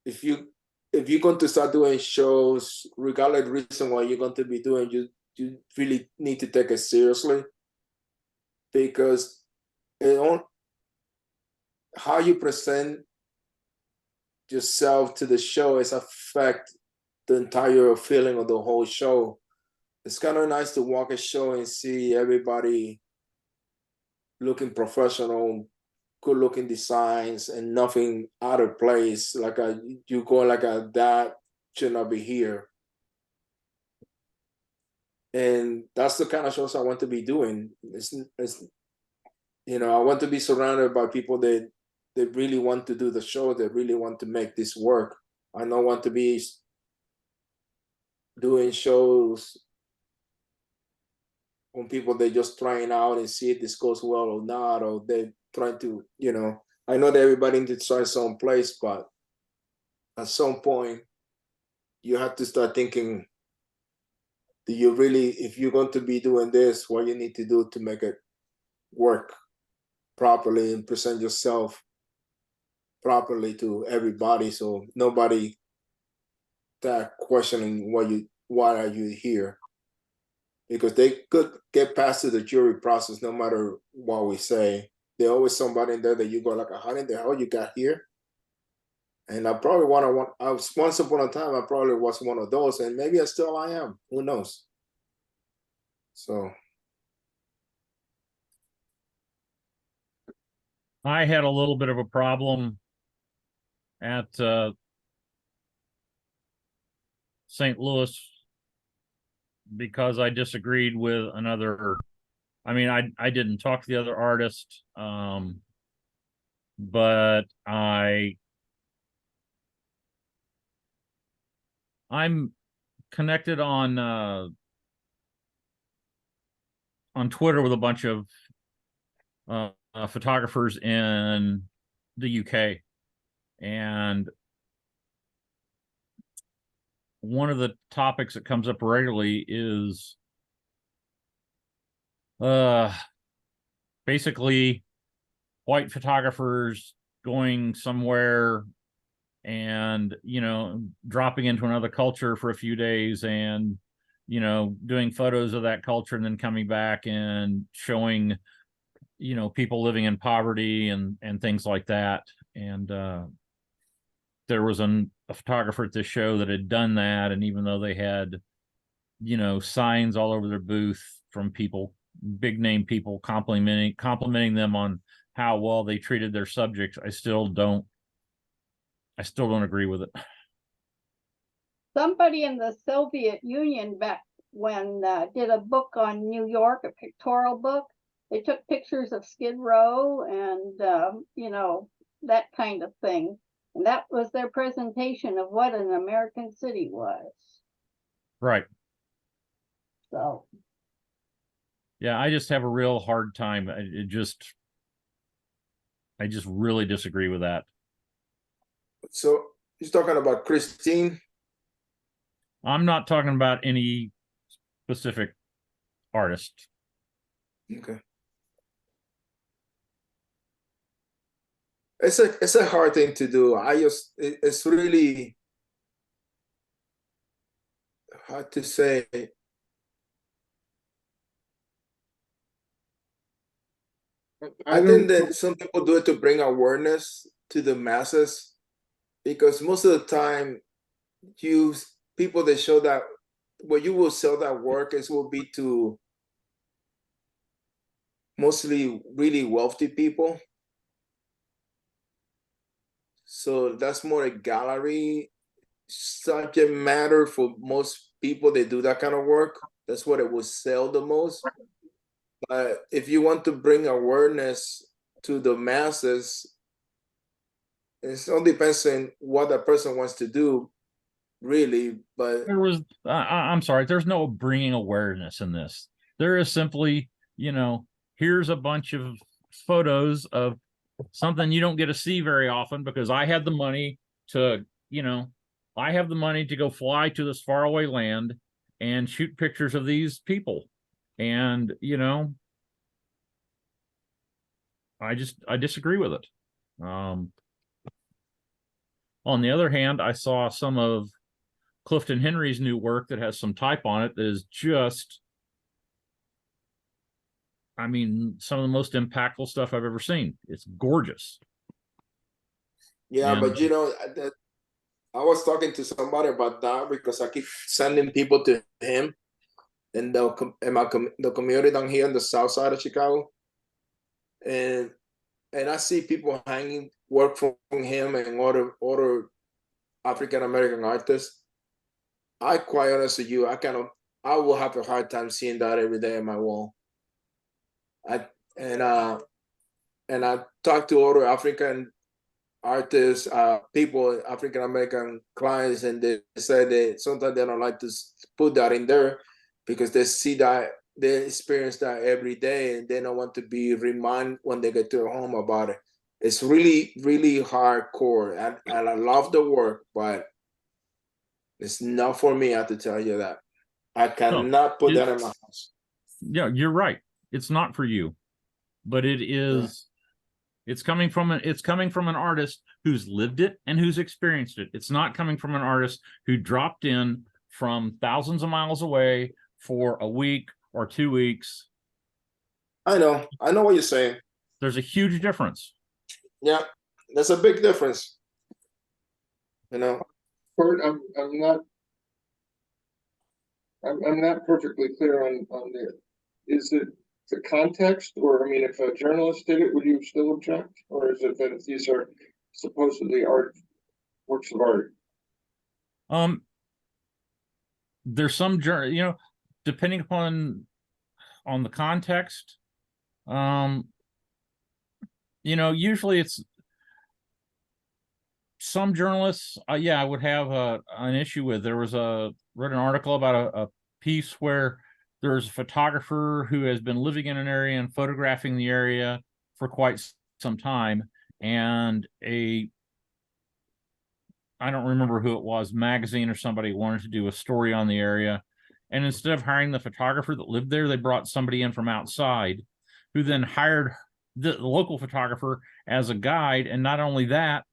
[SPEAKER 1] if you're going to start doing shows, regardless of the reason why you're going to be doing, you really need to take it seriously, because how you present yourself to the show is affect the entire feeling of the whole show. It's kind of nice to walk a show and see everybody looking professional, good looking designs, and nothing out of place. Like you go like that should not be here. And that's the kind of shows I want to be doing. It's I want to be surrounded by people that really want to do the show, that really want to make this work. I don't want to be doing shows on people they just trying out and see if this goes well or not, or they trying to, I know that everybody needs to try some place, but at some point you have to start thinking, do you really, if you're going to be doing this, what you need to do to make it work properly and present yourself properly to everybody, so nobody that questioning why are you here, because they could get past to the jury process no matter what we say. There's always somebody in there that you go like, how in the hell you got here? And I probably I was once upon a time, I probably was one of those, and maybe I am. Who knows? So
[SPEAKER 4] I had a little bit of a problem at St. Louis because I disagreed with another. I mean, I didn't talk to the other artist, but I'm connected on Twitter with a bunch of photographers in the UK, and one of the topics that comes up regularly is basically white photographers going somewhere and dropping into another culture for a few days and doing photos of that culture and then coming back and showing people living in poverty and things like that. And there was a photographer at this show that had done that, and even though they had signs all over their booth from people, big name people, complimenting them on how well they treated their subjects, I still don't agree with it.
[SPEAKER 3] Somebody in the Soviet Union back when did a book on New York, a pictorial book. They took pictures of Skid Row and that kind of thing. And that was their presentation of what an American city was.
[SPEAKER 4] Right.
[SPEAKER 3] So
[SPEAKER 4] yeah, I just have a real hard time. I just really disagree with that.
[SPEAKER 1] So he's talking about Christine.
[SPEAKER 4] I'm not talking about any specific artist.
[SPEAKER 1] Okay. It's a hard thing to do. It's really hard to say. I think that some people do it to bring awareness to the masses, because most of the time people that show that where you will sell that work will be to mostly really wealthy people. So that's more a gallery subject matter for most people that do that kind of work. That's what it will sell the most. But if you want to bring awareness to the masses, it all depends on what that person wants to do, really. But
[SPEAKER 4] I'm sorry, there's no bringing awareness in this. There is simply, here's a bunch of photos of something you don't get to see very often, because I had the money to, go fly to this faraway land and shoot pictures of these people. And, I disagree with it. On the other hand, I saw some of Clifton Henry's new work that has some type on it that is just, some of the most impactful stuff I've ever seen. It's gorgeous.
[SPEAKER 1] Yeah,
[SPEAKER 4] And
[SPEAKER 1] but you know, I was talking to somebody about that because I keep sending people to him in the community down here in the south side of Chicago, and I see people hanging work from him and other African American artists. I quite honest with you, I will have a hard time seeing that every day on my wall. I and uh and I talk to other African artists, people, African American clients, and they say that sometimes they don't like to put that in there because they see that they experience that every day, and they don't want to be reminded when they get to their home about it. It's really, really hardcore, and I love the work, but it's not for me. I have to tell you that I cannot put that in my house.
[SPEAKER 4] yeah, you're right. It's not for you, but it is. It's coming from an artist who's lived it and who's experienced it. It's not coming from an artist who dropped in from thousands of miles away for a week or 2 weeks.
[SPEAKER 1] I know what you're saying.
[SPEAKER 4] There's a huge difference.
[SPEAKER 1] Yeah, there's a big difference. You know,
[SPEAKER 5] Kurt, I'm not perfectly clear on is it the context, or I mean, if a journalist did it, would you still object, or is it that these are supposedly works of art?
[SPEAKER 4] There's some depending upon on the context. Usually it's some journalists, I would have an issue with. There was read an article about a piece where there's a photographer who has been living in an area and photographing the area for quite some time, and I don't remember who it was, magazine or somebody wanted to do a story on the area, and instead of hiring the photographer that lived there, they brought somebody in from outside, who then hired the local photographer as a guide, and not only that,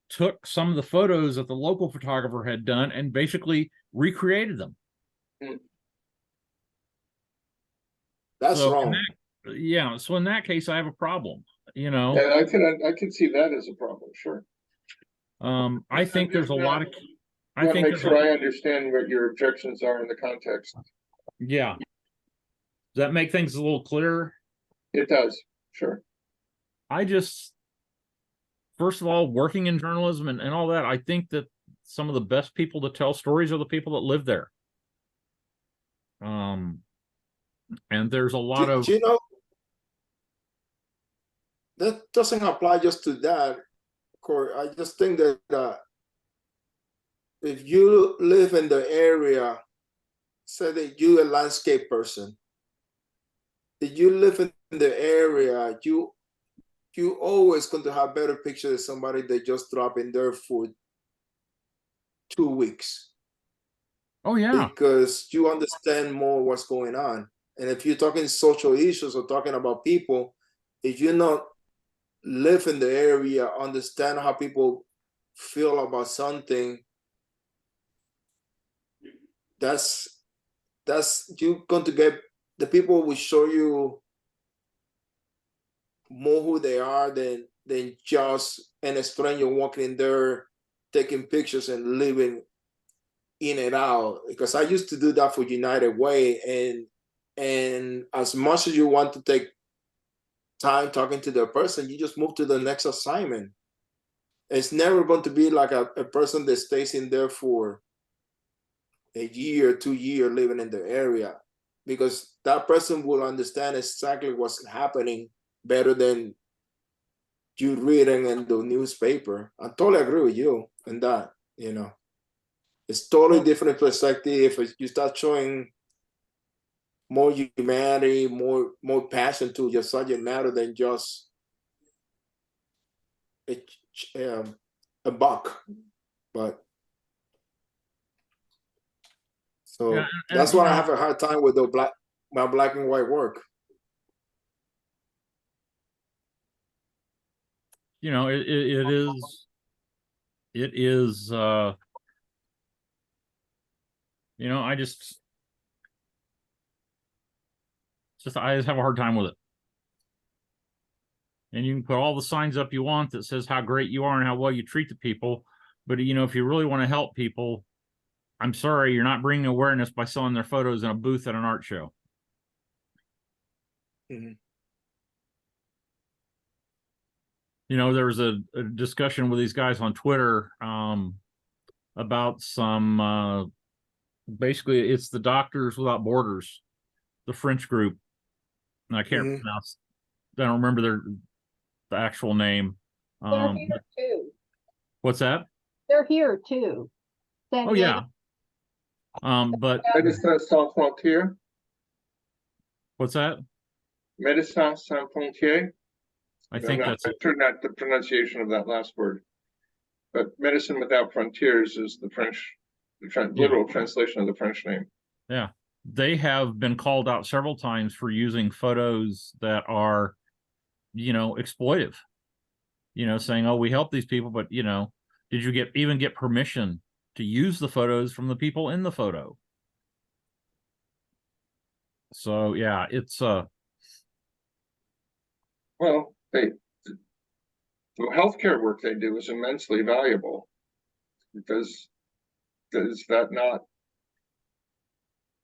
[SPEAKER 4] took some of the photos that the local photographer had done and basically recreated them.
[SPEAKER 1] that's wrong.
[SPEAKER 4] So in that case, I have a problem.
[SPEAKER 5] Yeah, I can see that as a problem. Sure.
[SPEAKER 4] I think there's a lot of.
[SPEAKER 5] I want to make sure I understand what your objections are in the context.
[SPEAKER 4] Yeah. Does that make things a little clearer?
[SPEAKER 5] It does. Sure.
[SPEAKER 4] First of all, working in journalism and all that, I think that some of the best people to tell stories are the people that live there. And there's a lot of.
[SPEAKER 1] That doesn't apply just to that, Corey. I just think that if you live in the area, say that you're a landscape person, if you live in the area, you always going to have better pictures than somebody that just drop in there for 2 weeks.
[SPEAKER 4] Oh yeah,
[SPEAKER 1] because you understand more what's going on. And if you're talking social issues or talking about people, if you not live in the area, understand how people feel about something, that's you're going to get, the people will show you more who they are than just an stranger walking in there taking pictures and living in and out. Because I used to do that for United Way, and as much as you want to take time talking to the person, you just move to the next assignment. It's never going to be like a person that stays in there for a year, 2 years living in the area, because that person will understand exactly what's happening better than you reading in the newspaper. I totally agree with you on that. It's totally different perspective if you start showing more humanity, more passion to your subject matter than just a buck. But so
[SPEAKER 4] yeah,
[SPEAKER 1] that's why I have a hard time with my black and white work.
[SPEAKER 4] It is I just have a hard time with it. and you can put all the signs up you want that says how great you are and how well you treat the people. But you know, if you really want to help people, I'm sorry, you're not bringing awareness by selling their photos in a booth at an art show.
[SPEAKER 1] Mhm.
[SPEAKER 4] You know, there was a discussion with these guys on Twitter about some basically it's the Doctors Without Borders, the French group. And I can't
[SPEAKER 1] Mhm.
[SPEAKER 4] pronounce, I don't remember the actual name.
[SPEAKER 3] They're here too.
[SPEAKER 4] What's that?
[SPEAKER 3] They're here too. San
[SPEAKER 4] Oh
[SPEAKER 3] Diego.
[SPEAKER 4] yeah. But
[SPEAKER 5] Médecins Sans Frontières,
[SPEAKER 4] what's that?
[SPEAKER 5] Médecins Sans Frontières.
[SPEAKER 4] I think that's it.
[SPEAKER 5] Not the pronunciation of that last word. But Medicine Without Frontiers is the French, literal translation of the French name.
[SPEAKER 4] Yeah. They have been called out several times for using photos that are, you know, exploitive. You know, saying, oh, we help these people, but you know, did you even get permission to use the photos from the people in the photo? So yeah, it's
[SPEAKER 5] Well, the healthcare work they do is immensely valuable. Does that not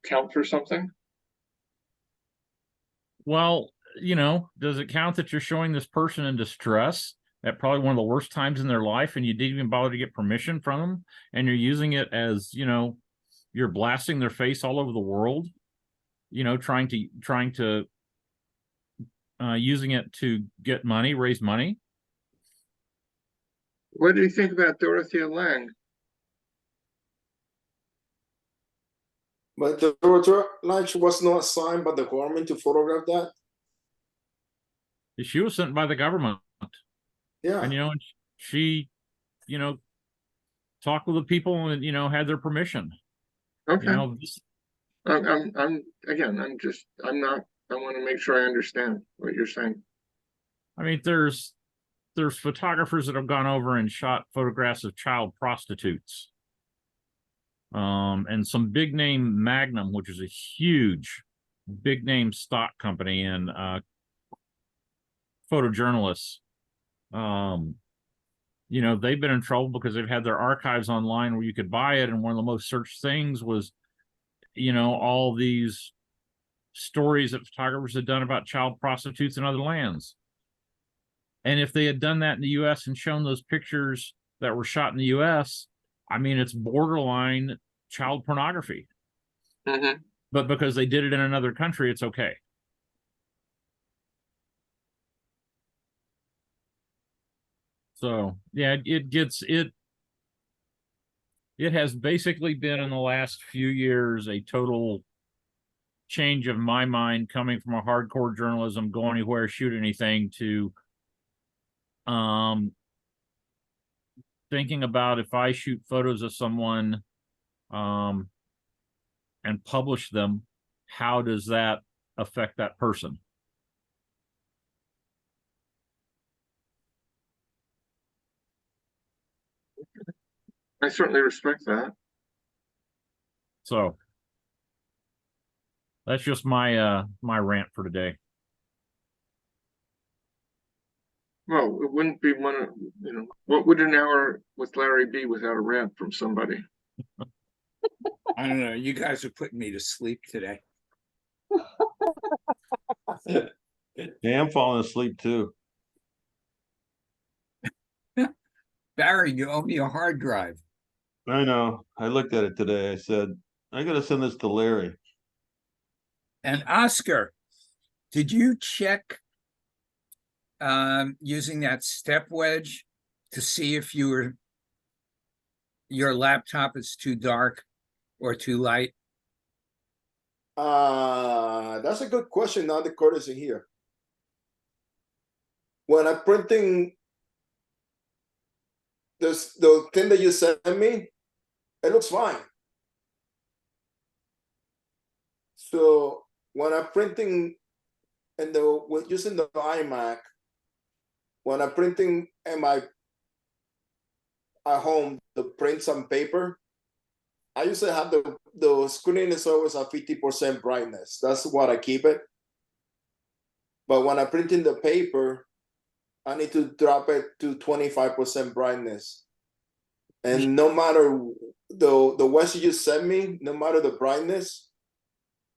[SPEAKER 5] count for something?
[SPEAKER 4] well, you know, does it count that you're showing this person in distress at probably one of the worst times in their life and you didn't even bother to get permission from them, and you're using it as, you know, you're blasting their face all over the world, you know, trying to using it to get money, raise money?
[SPEAKER 5] What do you think about Dorothea Lange?
[SPEAKER 1] But the Dorothea Lange was not signed by the government to photograph that.
[SPEAKER 4] She was sent by the government,
[SPEAKER 1] Yeah.
[SPEAKER 4] and you know, she, you know, talked with the people and, you know, had their permission.
[SPEAKER 5] Okay.
[SPEAKER 4] You know,
[SPEAKER 5] I'm not, I want to make sure I understand what you're saying.
[SPEAKER 4] I mean, there's photographers that have gone over and shot photographs of child prostitutes. And some big name Magnum, which is a huge big name stock company and photojournalists. You know, they've been in trouble because they've had their archives online where you could buy it, and one of the most searched things was, you know, all these stories that photographers had done about child prostitutes in other lands. And if they had done that in the US and shown those pictures that were shot in the US, I mean, it's borderline child pornography.
[SPEAKER 5] Mm-hmm.
[SPEAKER 4] But because they did it in another country, it's okay. So yeah, it has basically been in the last few years a total change of my mind, coming from a hardcore journalism, go anywhere, shoot anything, to thinking about, if I shoot photos of someone and publish them, how does that affect that person?
[SPEAKER 5] I certainly respect that.
[SPEAKER 4] So that's just my my rant for today.
[SPEAKER 5] Well, it wouldn't be one of, you know, what would an hour with Larry be without a rant from somebody?
[SPEAKER 2] I don't know. You guys are putting me to sleep today.
[SPEAKER 8] Yeah, I'm falling asleep too.
[SPEAKER 2] Barry, you owe me a hard drive.
[SPEAKER 8] I know. I looked at it today. I said, I gotta send this to Larry.
[SPEAKER 2] And Oscar, did you check using that step wedge to see if your laptop is too dark or too light?
[SPEAKER 1] That's a good question. Now the courtesy here. When I'm printing this, the thing that you sent me, it looks fine. So when I'm printing using the iMac, when I'm printing at home to print some paper, I usually have the screen is always at 50% brightness. That's what I keep it. But when I'm printing the paper, I need to drop it to 25% brightness. And no matter the ones you send me, no matter the brightness,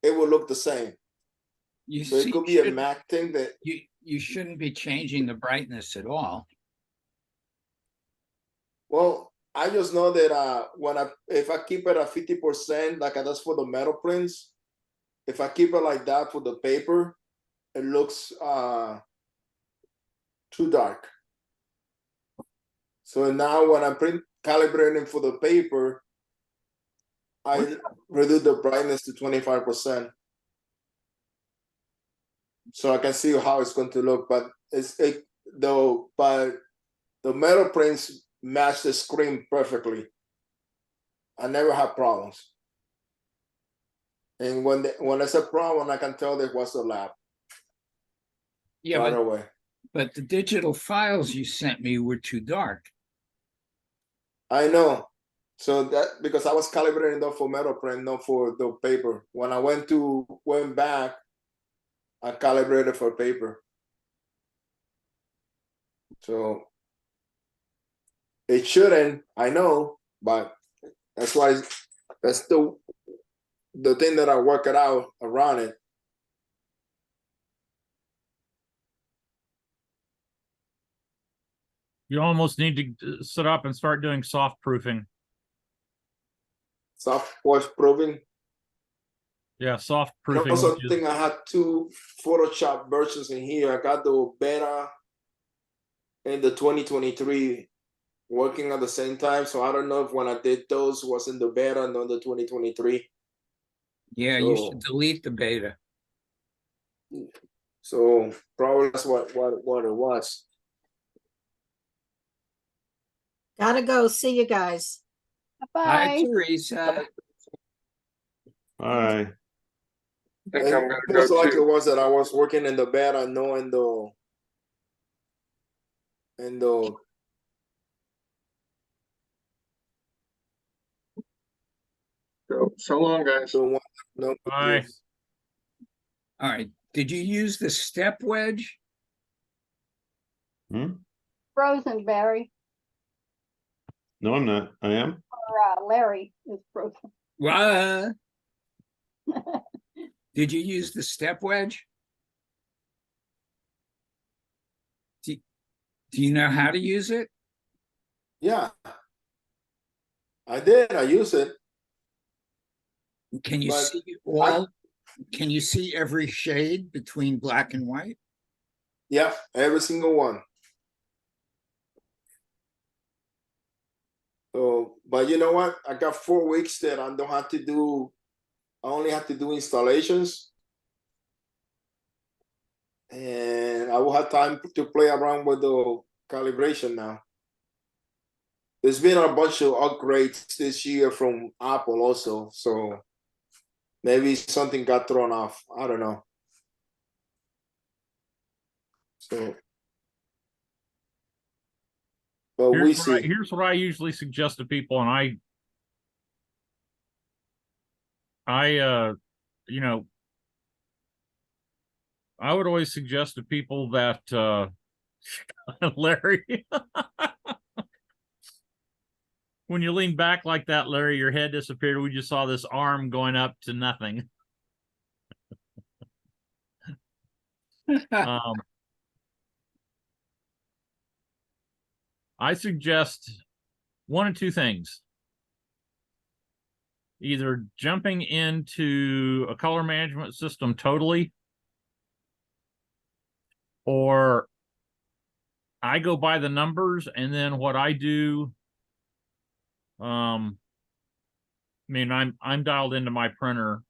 [SPEAKER 1] it will look the same.
[SPEAKER 2] You
[SPEAKER 1] So
[SPEAKER 2] see,
[SPEAKER 1] it could be a
[SPEAKER 2] should-
[SPEAKER 1] Mac thing that,
[SPEAKER 2] you shouldn't be changing the brightness at all.
[SPEAKER 1] well, I just know that if I keep it at 50%, like that's for the metal prints, if I keep it like that for the paper, it looks too dark. So now when I'm calibrating for the paper, I reduce the brightness to 25%. So I can see how it's going to look, but but the metal prints match the screen perfectly. I never have problems. And when there's a problem, I can tell that what's the lab
[SPEAKER 2] Yeah,
[SPEAKER 1] right away.
[SPEAKER 2] but the digital files you sent me were too dark.
[SPEAKER 1] I know. So that because I was calibrating them for metal print, not for the paper. When I went back, I calibrated for paper. So it shouldn't, I know, but that's why that's the thing that I work it out around it.
[SPEAKER 4] You almost need to sit up and start doing soft proofing.
[SPEAKER 1] Soft wash proving.
[SPEAKER 4] Yeah, soft
[SPEAKER 1] And
[SPEAKER 4] proofing.
[SPEAKER 1] also
[SPEAKER 4] which is-
[SPEAKER 1] think I had two Photoshop versions in here. I got the beta and the 2023 working at the same time. So I don't know if when I did those was in the beta and not the 2023.
[SPEAKER 2] Yeah, you
[SPEAKER 1] So-
[SPEAKER 2] should delete the beta.
[SPEAKER 1] So probably that's what it was.
[SPEAKER 7] Gotta go. See you guys.
[SPEAKER 2] Hi,
[SPEAKER 3] Bye.
[SPEAKER 2] Teresa.
[SPEAKER 8] All right.
[SPEAKER 5] I think I'm
[SPEAKER 1] And
[SPEAKER 5] gonna
[SPEAKER 1] most
[SPEAKER 5] go
[SPEAKER 1] likely
[SPEAKER 5] too.
[SPEAKER 1] was that I was working in the beta, knowing the
[SPEAKER 5] So long, guys.
[SPEAKER 1] the one. No,
[SPEAKER 4] Bye.
[SPEAKER 2] All right. Did you use the step wedge?
[SPEAKER 8] Hmm?
[SPEAKER 3] Frozen, Barry,
[SPEAKER 8] No, I'm not. I am.
[SPEAKER 3] or Larry is frozen.
[SPEAKER 2] What? Did you use the step wedge? Do you know how to use it?
[SPEAKER 1] Yeah, I did. I use it.
[SPEAKER 2] Can you
[SPEAKER 1] But
[SPEAKER 2] see all? Can you see every shade between black and white?
[SPEAKER 1] Yeah, every single one. So, but you know what? I got 4 weeks that I don't have to do. I only have to do installations, and I will have time to play around with the calibration now. There's been a bunch of upgrades this year from Apple also, so maybe something got thrown off. I don't know. So, but we see.
[SPEAKER 4] Here's what I usually suggest to people, and you know, I would always suggest to people that Larry, when you lean back like that, Larry, your head disappeared. We just saw this arm going up to nothing. I suggest one of two things. Either jumping into a color management system totally, or I go by the numbers, and then what I do, I mean, I'm dialed into my printer,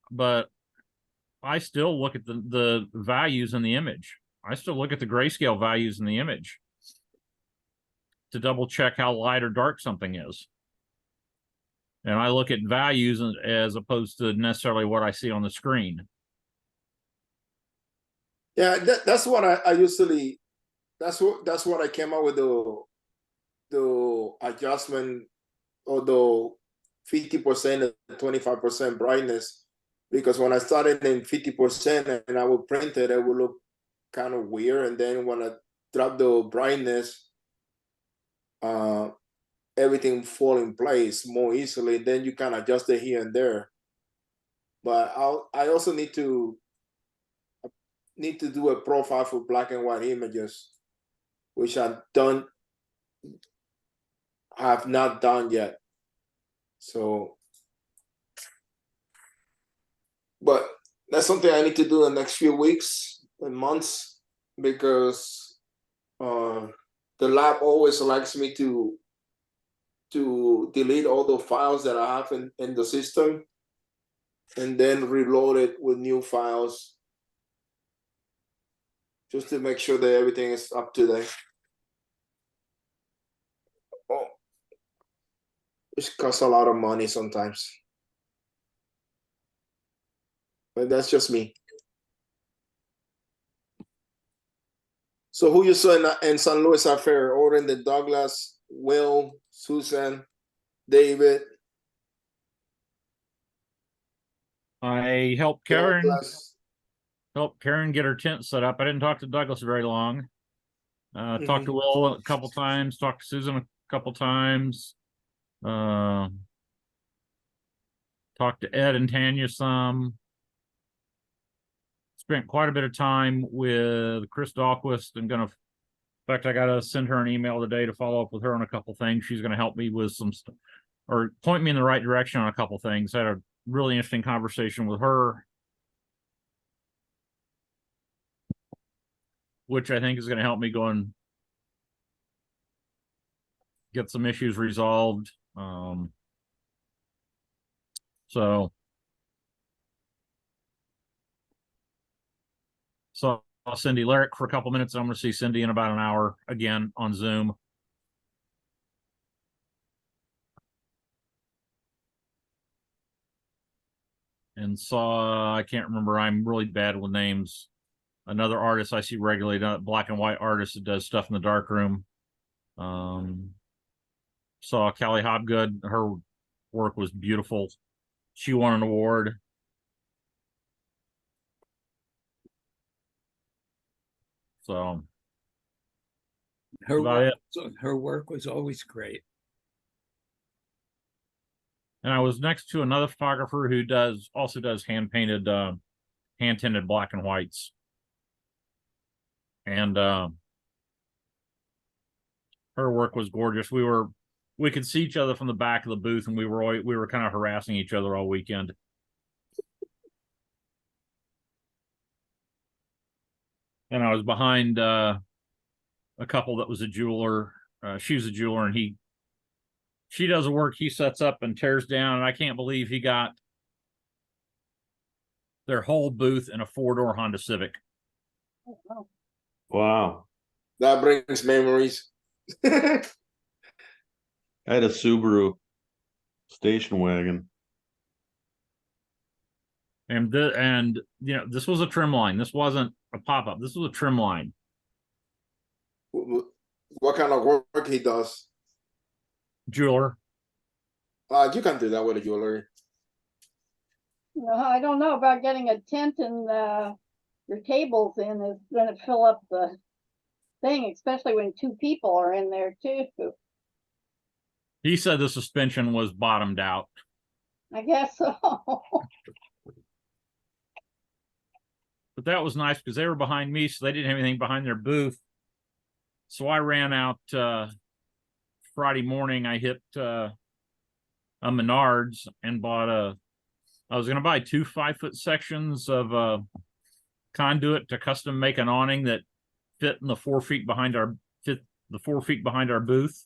[SPEAKER 4] but I still look at the values in the image. I still look at the grayscale values in the image to double check how light or dark something is. And I look at values as opposed to necessarily what I see on the screen.
[SPEAKER 1] Yeah, that's what I usually. That's what I came up with the adjustment or the 50% and 25% brightness, because when I started in 50% and I would print it, it would look kind of weird. And then when I drop the brightness, everything fall in place more easily. Then you can adjust it here and there. But I also need to do a profile for black and white images, which I have not done yet. So, but that's something I need to do in the next few weeks and months, because the lab always likes me to delete all the files that I have in the system and then reload it with new files, just to make sure that everything is up to date. Oh, it costs a lot of money sometimes, but that's just me. So who you saw in San Luis Affair? Oren, the Douglas, Will, Susan, David,
[SPEAKER 4] I helped Karen
[SPEAKER 1] Douglas.
[SPEAKER 4] get her tent set up. I didn't talk to Douglas very long. Talked to Will a couple times, talked to Susan a couple times. Talked to Ed and Tanya some. Spent quite a bit of time with Chris Dahlquist. In fact, I gotta send her an email today to follow up with her on a couple things. She's gonna help me with some stuff, or point me in the right direction on a couple things. I had a really interesting conversation with her, which I think is gonna help me go and get some issues resolved. So I'll Cindy Lyric for a couple minutes. I'm going to see Cindy in about an hour again on Zoom. And saw, I can't remember, I'm really bad with names. Another artist I see regularly, black and white artist that does stuff in the dark room. Saw Callie Hobgood. Her work was beautiful. She won an award. So
[SPEAKER 2] Her
[SPEAKER 4] about
[SPEAKER 2] work was always great.
[SPEAKER 4] And I was next to another photographer who also does hand painted, hand tinted black and whites. And her work was gorgeous. We could see each other from the back of the booth, and we were kind of harassing each other all weekend. And I was behind a couple that was a jeweler. She was a jeweler, and she does the work he sets up and tears down. And I can't believe he got their whole booth in a 4-door Honda Civic.
[SPEAKER 8] Wow.
[SPEAKER 1] That brings memories.
[SPEAKER 8] I had a Subaru station wagon.
[SPEAKER 4] And you know, this was a trim line. This wasn't a pop-up. This was a trim line.
[SPEAKER 1] What kind of work he does?
[SPEAKER 4] Jeweler.
[SPEAKER 1] You can do that with a jewelry.
[SPEAKER 3] I don't know about getting a tent and your tables in is going to fill up the thing, especially when 2 people are in there too.
[SPEAKER 4] He said the suspension was bottomed out.
[SPEAKER 3] I guess so.
[SPEAKER 4] But that was nice because they were behind me, so they didn't have anything behind their booth. So I ran out Friday morning. I hit a Menards and bought I was going to buy 2 5-foot sections of conduit to custom make an awning that fit in the 4 feet behind our booth.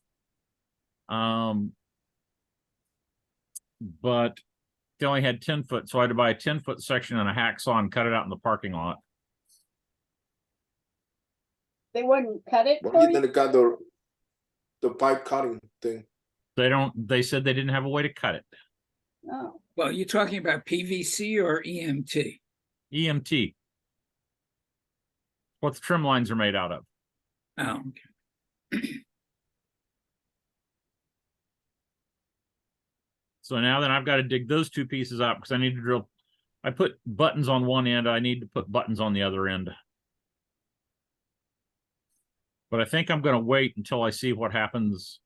[SPEAKER 4] But they only had 10 foot, so I had to buy a 10-foot section and a hacksaw and cut it out in the parking lot.
[SPEAKER 3] They wouldn't cut it
[SPEAKER 1] Well,
[SPEAKER 3] for
[SPEAKER 1] he
[SPEAKER 3] you?
[SPEAKER 1] didn't got the pipe cutting thing.
[SPEAKER 4] They said they didn't have a way to cut it.
[SPEAKER 3] No.
[SPEAKER 2] Well, you're talking about PVC or EMT?
[SPEAKER 4] EMT. What the trim lines are made out of.
[SPEAKER 2] Oh, okay.
[SPEAKER 4] So now then I've got to dig those 2 pieces out because I need to drill. I put buttons on one end. I need to put buttons on the other end. But I think I'm going to wait until I see what happens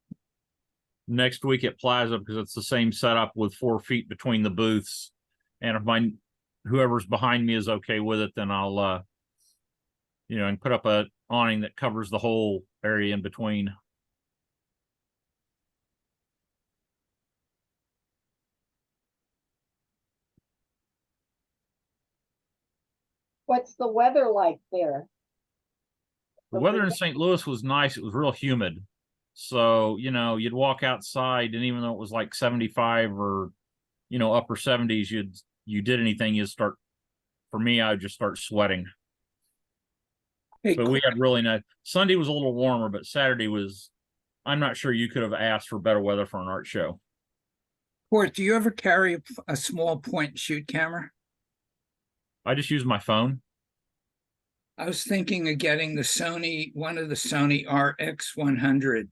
[SPEAKER 4] next week at Plaza, because it's the same setup with 4 feet between the booths. And if whoever's behind me is okay with it, then I'll, and put up a awning that covers the whole area in between.
[SPEAKER 3] What's the weather like there?
[SPEAKER 4] The weather in St. Louis was nice. It was real humid. So, you'd walk outside, and even though it was like 75 or, upper 70s, you did anything, for me, I would just start sweating.
[SPEAKER 2] Hey,
[SPEAKER 4] But we had really nice. Sunday was a little warmer, but Saturday was, I'm not sure you could have asked for better weather for an art show.
[SPEAKER 2] Court, do you ever carry a small point and shoot camera?
[SPEAKER 4] I just use my phone.
[SPEAKER 2] I was thinking of getting one of the Sony RX100,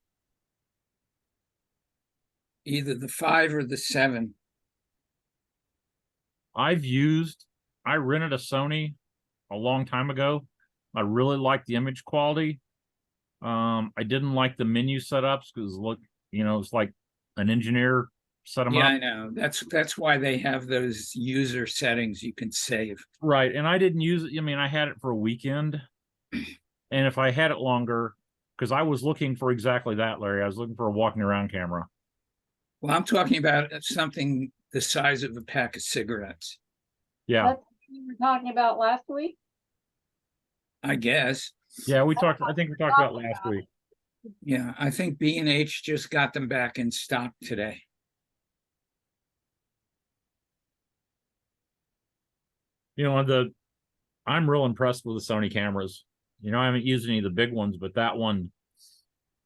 [SPEAKER 2] either the 5 or the 7.
[SPEAKER 4] I rented a Sony a long time ago. I really liked the image quality. I didn't like the menu setups because it's like an engineer set them
[SPEAKER 2] Yeah,
[SPEAKER 4] up.
[SPEAKER 2] I know. That's why they have those user settings you can save.
[SPEAKER 4] Right. And I didn't use it. I mean, I had it for a weekend. And if I had it longer, because I was looking for exactly that, Larry, I was looking for a walking around camera.
[SPEAKER 2] Well, I'm talking about something the size of a pack of cigarettes,
[SPEAKER 4] Yeah.
[SPEAKER 3] That's what you were talking about last week?
[SPEAKER 2] I guess.
[SPEAKER 4] Yeah, I think we talked about last week.
[SPEAKER 2] Yeah, I think B&H just got them back in stock today.
[SPEAKER 4] I'm real impressed with the Sony cameras. I haven't used any of the big ones, but that one,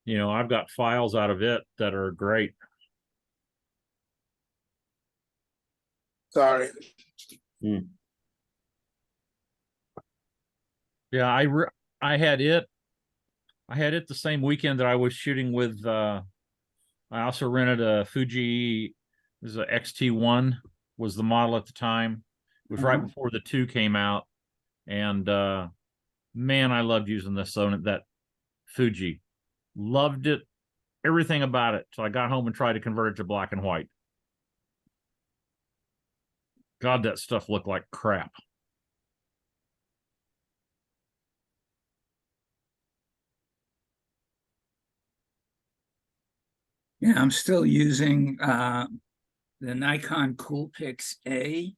[SPEAKER 4] I've got files out of it that are great.
[SPEAKER 1] Sorry.
[SPEAKER 4] Yeah, I had it the same weekend that I was shooting with. I also rented a Fuji. This is a XT1 was the model at the time. It was right before the 2 came out, and man, I loved using that Fuji. Loved it, everything about it. So I got home and tried to convert it to black and white. God, that stuff looked like crap.
[SPEAKER 2] Yeah, I'm still using the Nikon Coolpix A,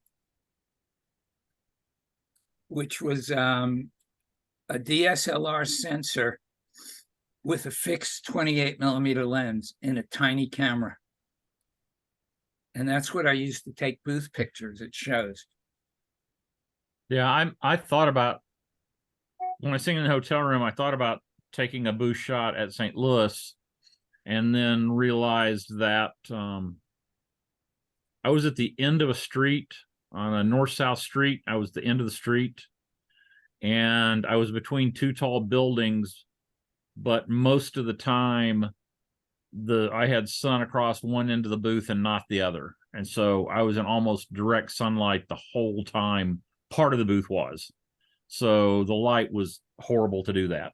[SPEAKER 2] which was a DSLR sensor with a fixed 28mm lens in a tiny camera. And that's what I used to take booth pictures. It shows.
[SPEAKER 4] Yeah, I thought about, when I sing in the hotel room, I thought about taking a booth shot at St. Louis, and then realized that I was at the end of a street on a north-south street. I was the end of the street, and I was between 2 tall buildings, but most of the time I had sun across one end of the booth and not the other. And so I was in almost direct sunlight the whole time part of the booth was. So the light was horrible to do that.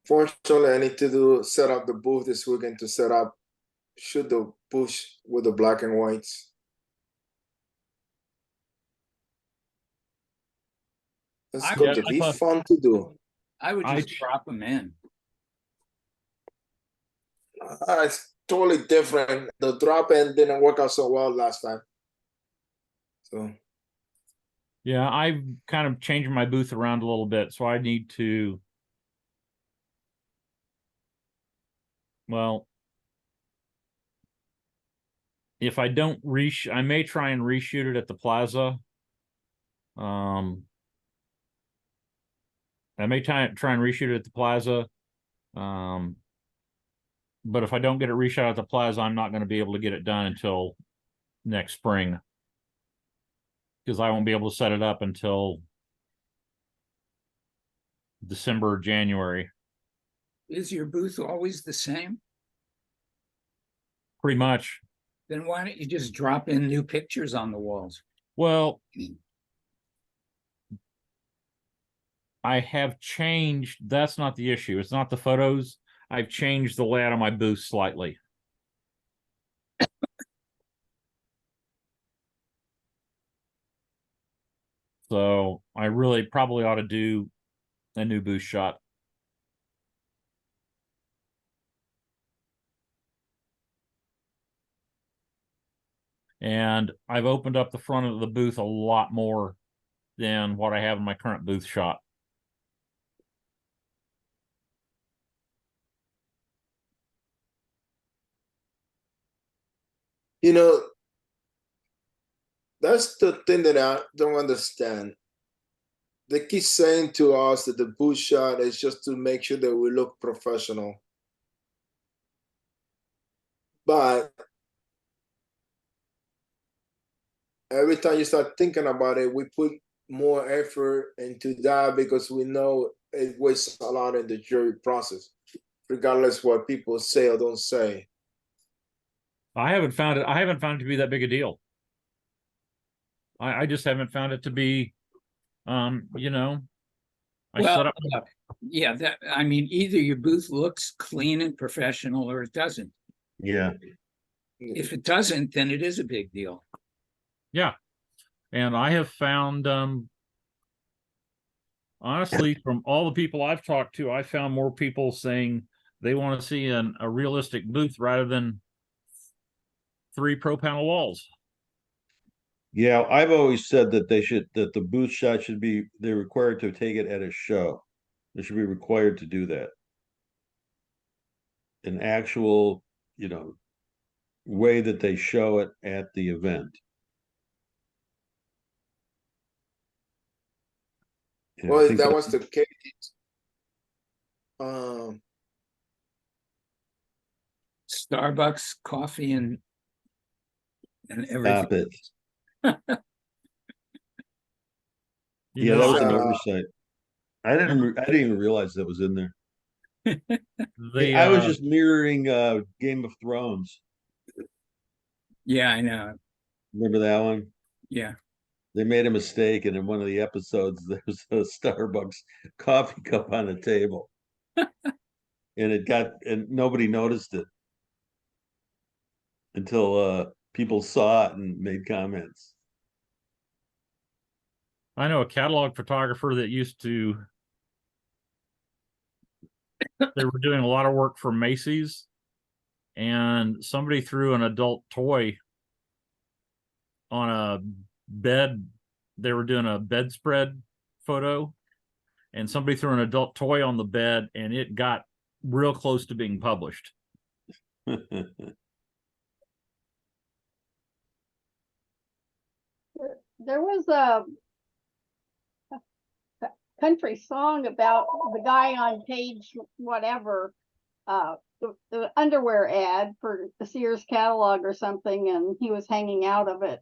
[SPEAKER 1] Fortunately, I need to set up the booth this weekend to shoot the booth with the black and whites. That's going to be fun to do.
[SPEAKER 2] I would just drop them in.
[SPEAKER 1] It's totally different. The drop in didn't work out so well last time. So
[SPEAKER 4] yeah, I've kind of changed my booth around a little bit, so I need to, well, if I don't I may try and reshoot it at the Plaza. I may try and reshoot it at the Plaza. But if I don't get it reshot at the Plaza, I'm not going to be able to get it done until next spring, because I won't be able to set it up until December or January.
[SPEAKER 2] Is your booth always the same?
[SPEAKER 4] Pretty much.
[SPEAKER 2] Then why don't you just drop in new pictures on the walls?
[SPEAKER 4] Well, I have changed. That's not the issue. It's not the photos. I've changed the layout of my booth slightly. So I really probably ought to do a new booth shot. And I've opened up the front of the booth a lot more than what I have in my current booth shot.
[SPEAKER 1] You know, that's the thing that I don't understand. They keep saying to us that the booth shot is just to make sure that we look professional. But every time you start thinking about it, we put more effort into that because we know it wastes a lot in the jury process, regardless what people say or don't say.
[SPEAKER 4] I haven't found it to be that big a deal. I just haven't found it to be, you know, I
[SPEAKER 2] Well,
[SPEAKER 4] set up.
[SPEAKER 2] yeah, I mean, either your booth looks clean and professional or it doesn't.
[SPEAKER 8] Yeah.
[SPEAKER 2] If it doesn't, then it is a big deal.
[SPEAKER 4] Yeah. And I have found, honestly, from all the people I've talked to, I found more people saying they want to see a realistic booth rather than 3 pro panel walls.
[SPEAKER 8] Yeah, I've always said that that the booth shot should be, they're required to take it at a show. They should be required to do that. An actual, way that they show it at the event. And I
[SPEAKER 1] Well, if
[SPEAKER 8] think
[SPEAKER 1] that
[SPEAKER 8] that-
[SPEAKER 1] was the case, um,
[SPEAKER 2] Starbucks coffee and
[SPEAKER 8] Stop
[SPEAKER 2] everything.
[SPEAKER 8] it.
[SPEAKER 4] You
[SPEAKER 8] Yeah,
[SPEAKER 4] know,
[SPEAKER 8] that was an
[SPEAKER 1] Uh,
[SPEAKER 8] oversight. I didn't even realize that was in there.
[SPEAKER 4] they,
[SPEAKER 8] I was just mirroring Game of Thrones.
[SPEAKER 2] Yeah, I know.
[SPEAKER 8] Remember that one?
[SPEAKER 2] Yeah.
[SPEAKER 8] They made a mistake, and in one of the episodes, there was a Starbucks coffee cup on the table, and nobody noticed it until people saw it and made comments.
[SPEAKER 4] I know a catalog photographer that used to, they were doing a lot of work for Macy's, and somebody threw an adult toy on a bed. They were doing a bedspread photo, and somebody threw an adult toy on the bed, and it got real close to being published.
[SPEAKER 3] There was a country song about the guy on page whatever, the underwear ad for the Sears catalog or something, and he was hanging out of it.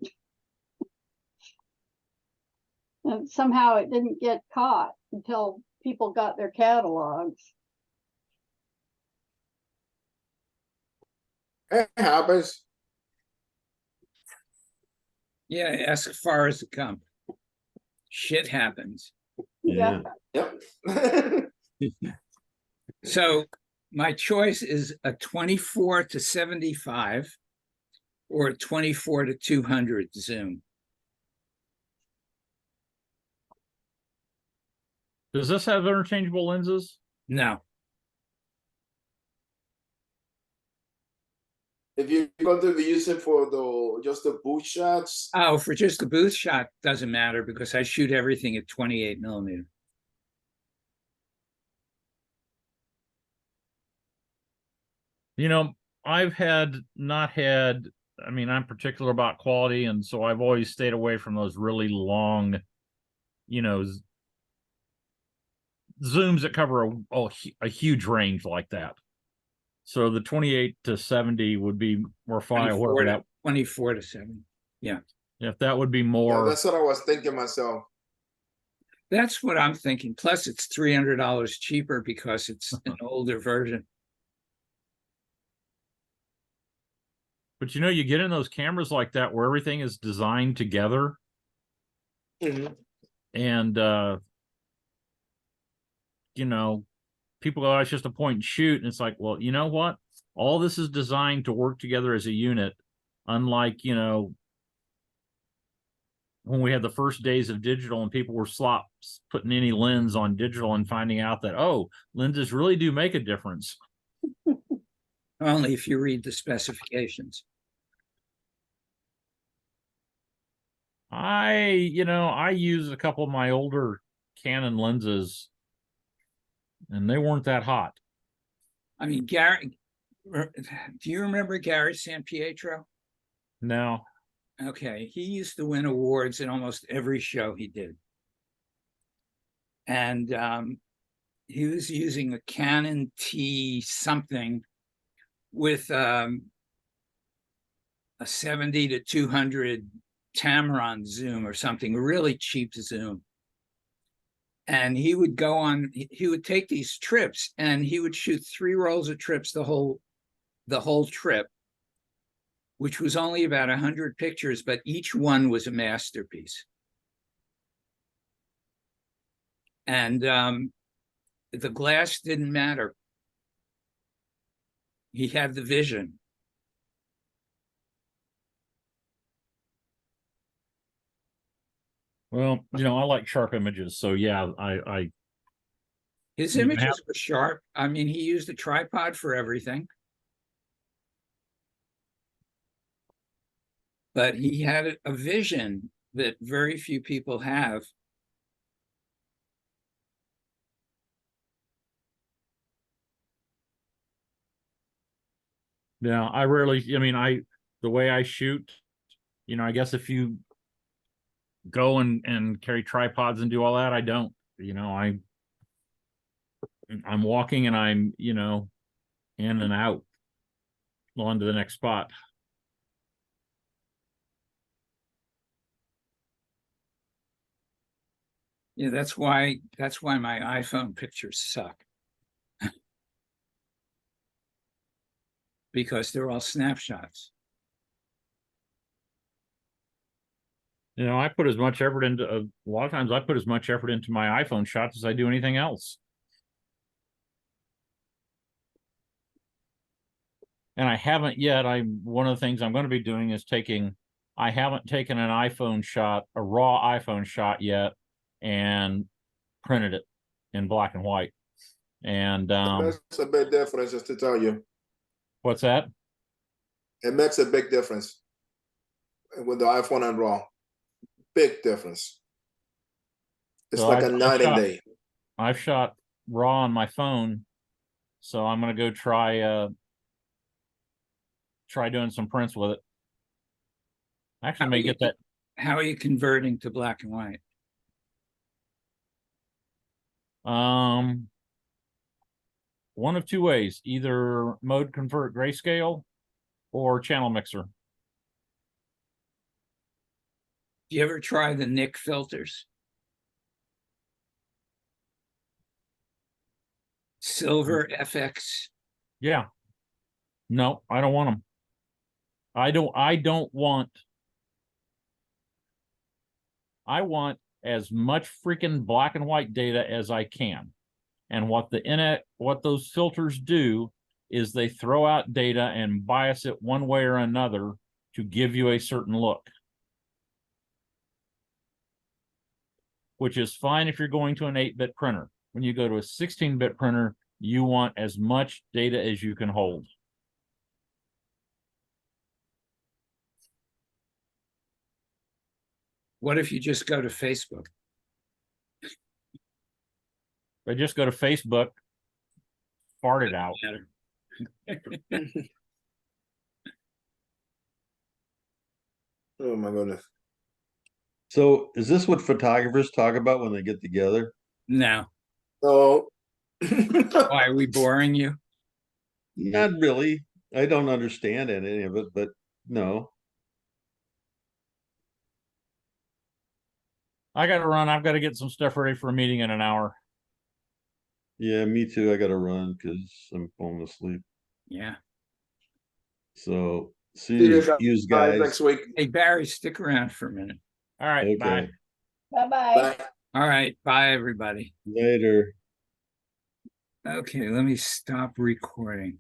[SPEAKER 3] And somehow it didn't get caught until people got their catalogs.
[SPEAKER 1] it happens.
[SPEAKER 2] Yeah, as far as it comes. Shit happens.
[SPEAKER 8] Yeah.
[SPEAKER 1] Yep.
[SPEAKER 2] So my choice is a 24 to 75 or a 24 to 200 zoom.
[SPEAKER 4] Does this have interchangeable lenses?
[SPEAKER 2] No.
[SPEAKER 1] If you're going to be using for just the booth shots,
[SPEAKER 2] Oh, for just the booth shot, doesn't matter because I shoot everything at 28 millimeter.
[SPEAKER 4] You know, I've not had, I mean, I'm particular about quality, and so I've always stayed away from those really long, zooms that cover a huge range like that. So the 28 to 70 would be more fine.
[SPEAKER 2] 24 to 70. Yeah.
[SPEAKER 4] If that would be
[SPEAKER 1] yeah,
[SPEAKER 4] more.
[SPEAKER 1] that's what I was thinking myself.
[SPEAKER 2] That's what I'm thinking. Plus, it's $300 cheaper because it's an older version.
[SPEAKER 4] But you know, you get in those cameras like that where everything is designed together,
[SPEAKER 1] Mhm.
[SPEAKER 4] and you know, people go, "Oh, it's just a point and shoot," and it's like, well, you know what? All this is designed to work together as a unit, unlike, you know, when we had the first days of digital and people were slops putting any lens on digital and finding out that, oh, lenses really do make a difference.
[SPEAKER 2] Only if you read the specifications.
[SPEAKER 4] I use a couple of my older Canon lenses and they weren't that hot.
[SPEAKER 2] I mean, Gary, do you remember Gary San Pietro?
[SPEAKER 4] No.
[SPEAKER 2] Okay, he used to win awards in almost every show he did. And he was using a Canon T something with a 70 to 200 Tamron zoom or something, a really cheap zoom. And he would he would take these trips and he would shoot 3 rolls of trips the whole trip, which was only about 100 pictures, but each one was a masterpiece. And the glass didn't matter. He had the vision.
[SPEAKER 4] Well, I like sharp images, so yeah,
[SPEAKER 2] His
[SPEAKER 4] You
[SPEAKER 2] images were sharp. I mean, he used a tripod for everything. But he had a vision that very few people have.
[SPEAKER 4] yeah, the way I shoot, I guess if you go and carry tripods and do all that, I don't. I'm walking and I'm, in and out on to the next spot.
[SPEAKER 2] Yeah, that's why my iPhone pictures suck. Because they're all snapshots.
[SPEAKER 4] I put as much effort into a lot of times I put as much effort into my iPhone shots as I do anything else. And I haven't yet. One of the things I'm going to be doing is I haven't taken an iPhone shot, a raw iPhone shot yet, and printed it in black and white. And
[SPEAKER 1] It makes a big difference, just to tell you.
[SPEAKER 4] what's that?
[SPEAKER 1] It makes a big difference with the iPhone and RAW. Big difference. It's
[SPEAKER 4] So
[SPEAKER 1] like a night and day.
[SPEAKER 4] I've shot raw on my phone, so I'm gonna go try doing some prints with it. Actually, may get that.
[SPEAKER 2] How are you converting to black and white?
[SPEAKER 4] One of two ways: either mode convert grayscale or channel mixer.
[SPEAKER 2] Do you ever try the Nick filters? Silver FX.
[SPEAKER 4] Yeah. No, I don't want them. I want as much freaking black and white data as I can. And what those filters do is they throw out data and bias it one way or another to give you a certain look. Which is fine if you're going to an 8-bit printer. When you go to a 16-bit printer, you want as much data as you can hold.
[SPEAKER 2] What if you just go to Facebook?
[SPEAKER 4] If I just go to Facebook, fart it out.
[SPEAKER 1] Oh my goodness.
[SPEAKER 8] So is this what photographers talk about when they get together?
[SPEAKER 2] No.
[SPEAKER 1] So
[SPEAKER 2] Why are we boring you?
[SPEAKER 8] Not really. I don't understand any of it, but no.
[SPEAKER 4] I got to run. I've got to get some stuff ready for a meeting in an hour.
[SPEAKER 8] Yeah, me too. I gotta run because I'm falling asleep.
[SPEAKER 2] Yeah.
[SPEAKER 8] So See
[SPEAKER 1] See you
[SPEAKER 8] you
[SPEAKER 1] guys
[SPEAKER 8] guys.
[SPEAKER 1] next week.
[SPEAKER 2] Hey, Barry, stick around for a minute.
[SPEAKER 4] All right, bye.
[SPEAKER 8] Okay,
[SPEAKER 3] Bye-bye.
[SPEAKER 1] Bye.
[SPEAKER 2] All right, bye, everybody.
[SPEAKER 8] later.
[SPEAKER 2] Okay, let me stop recording.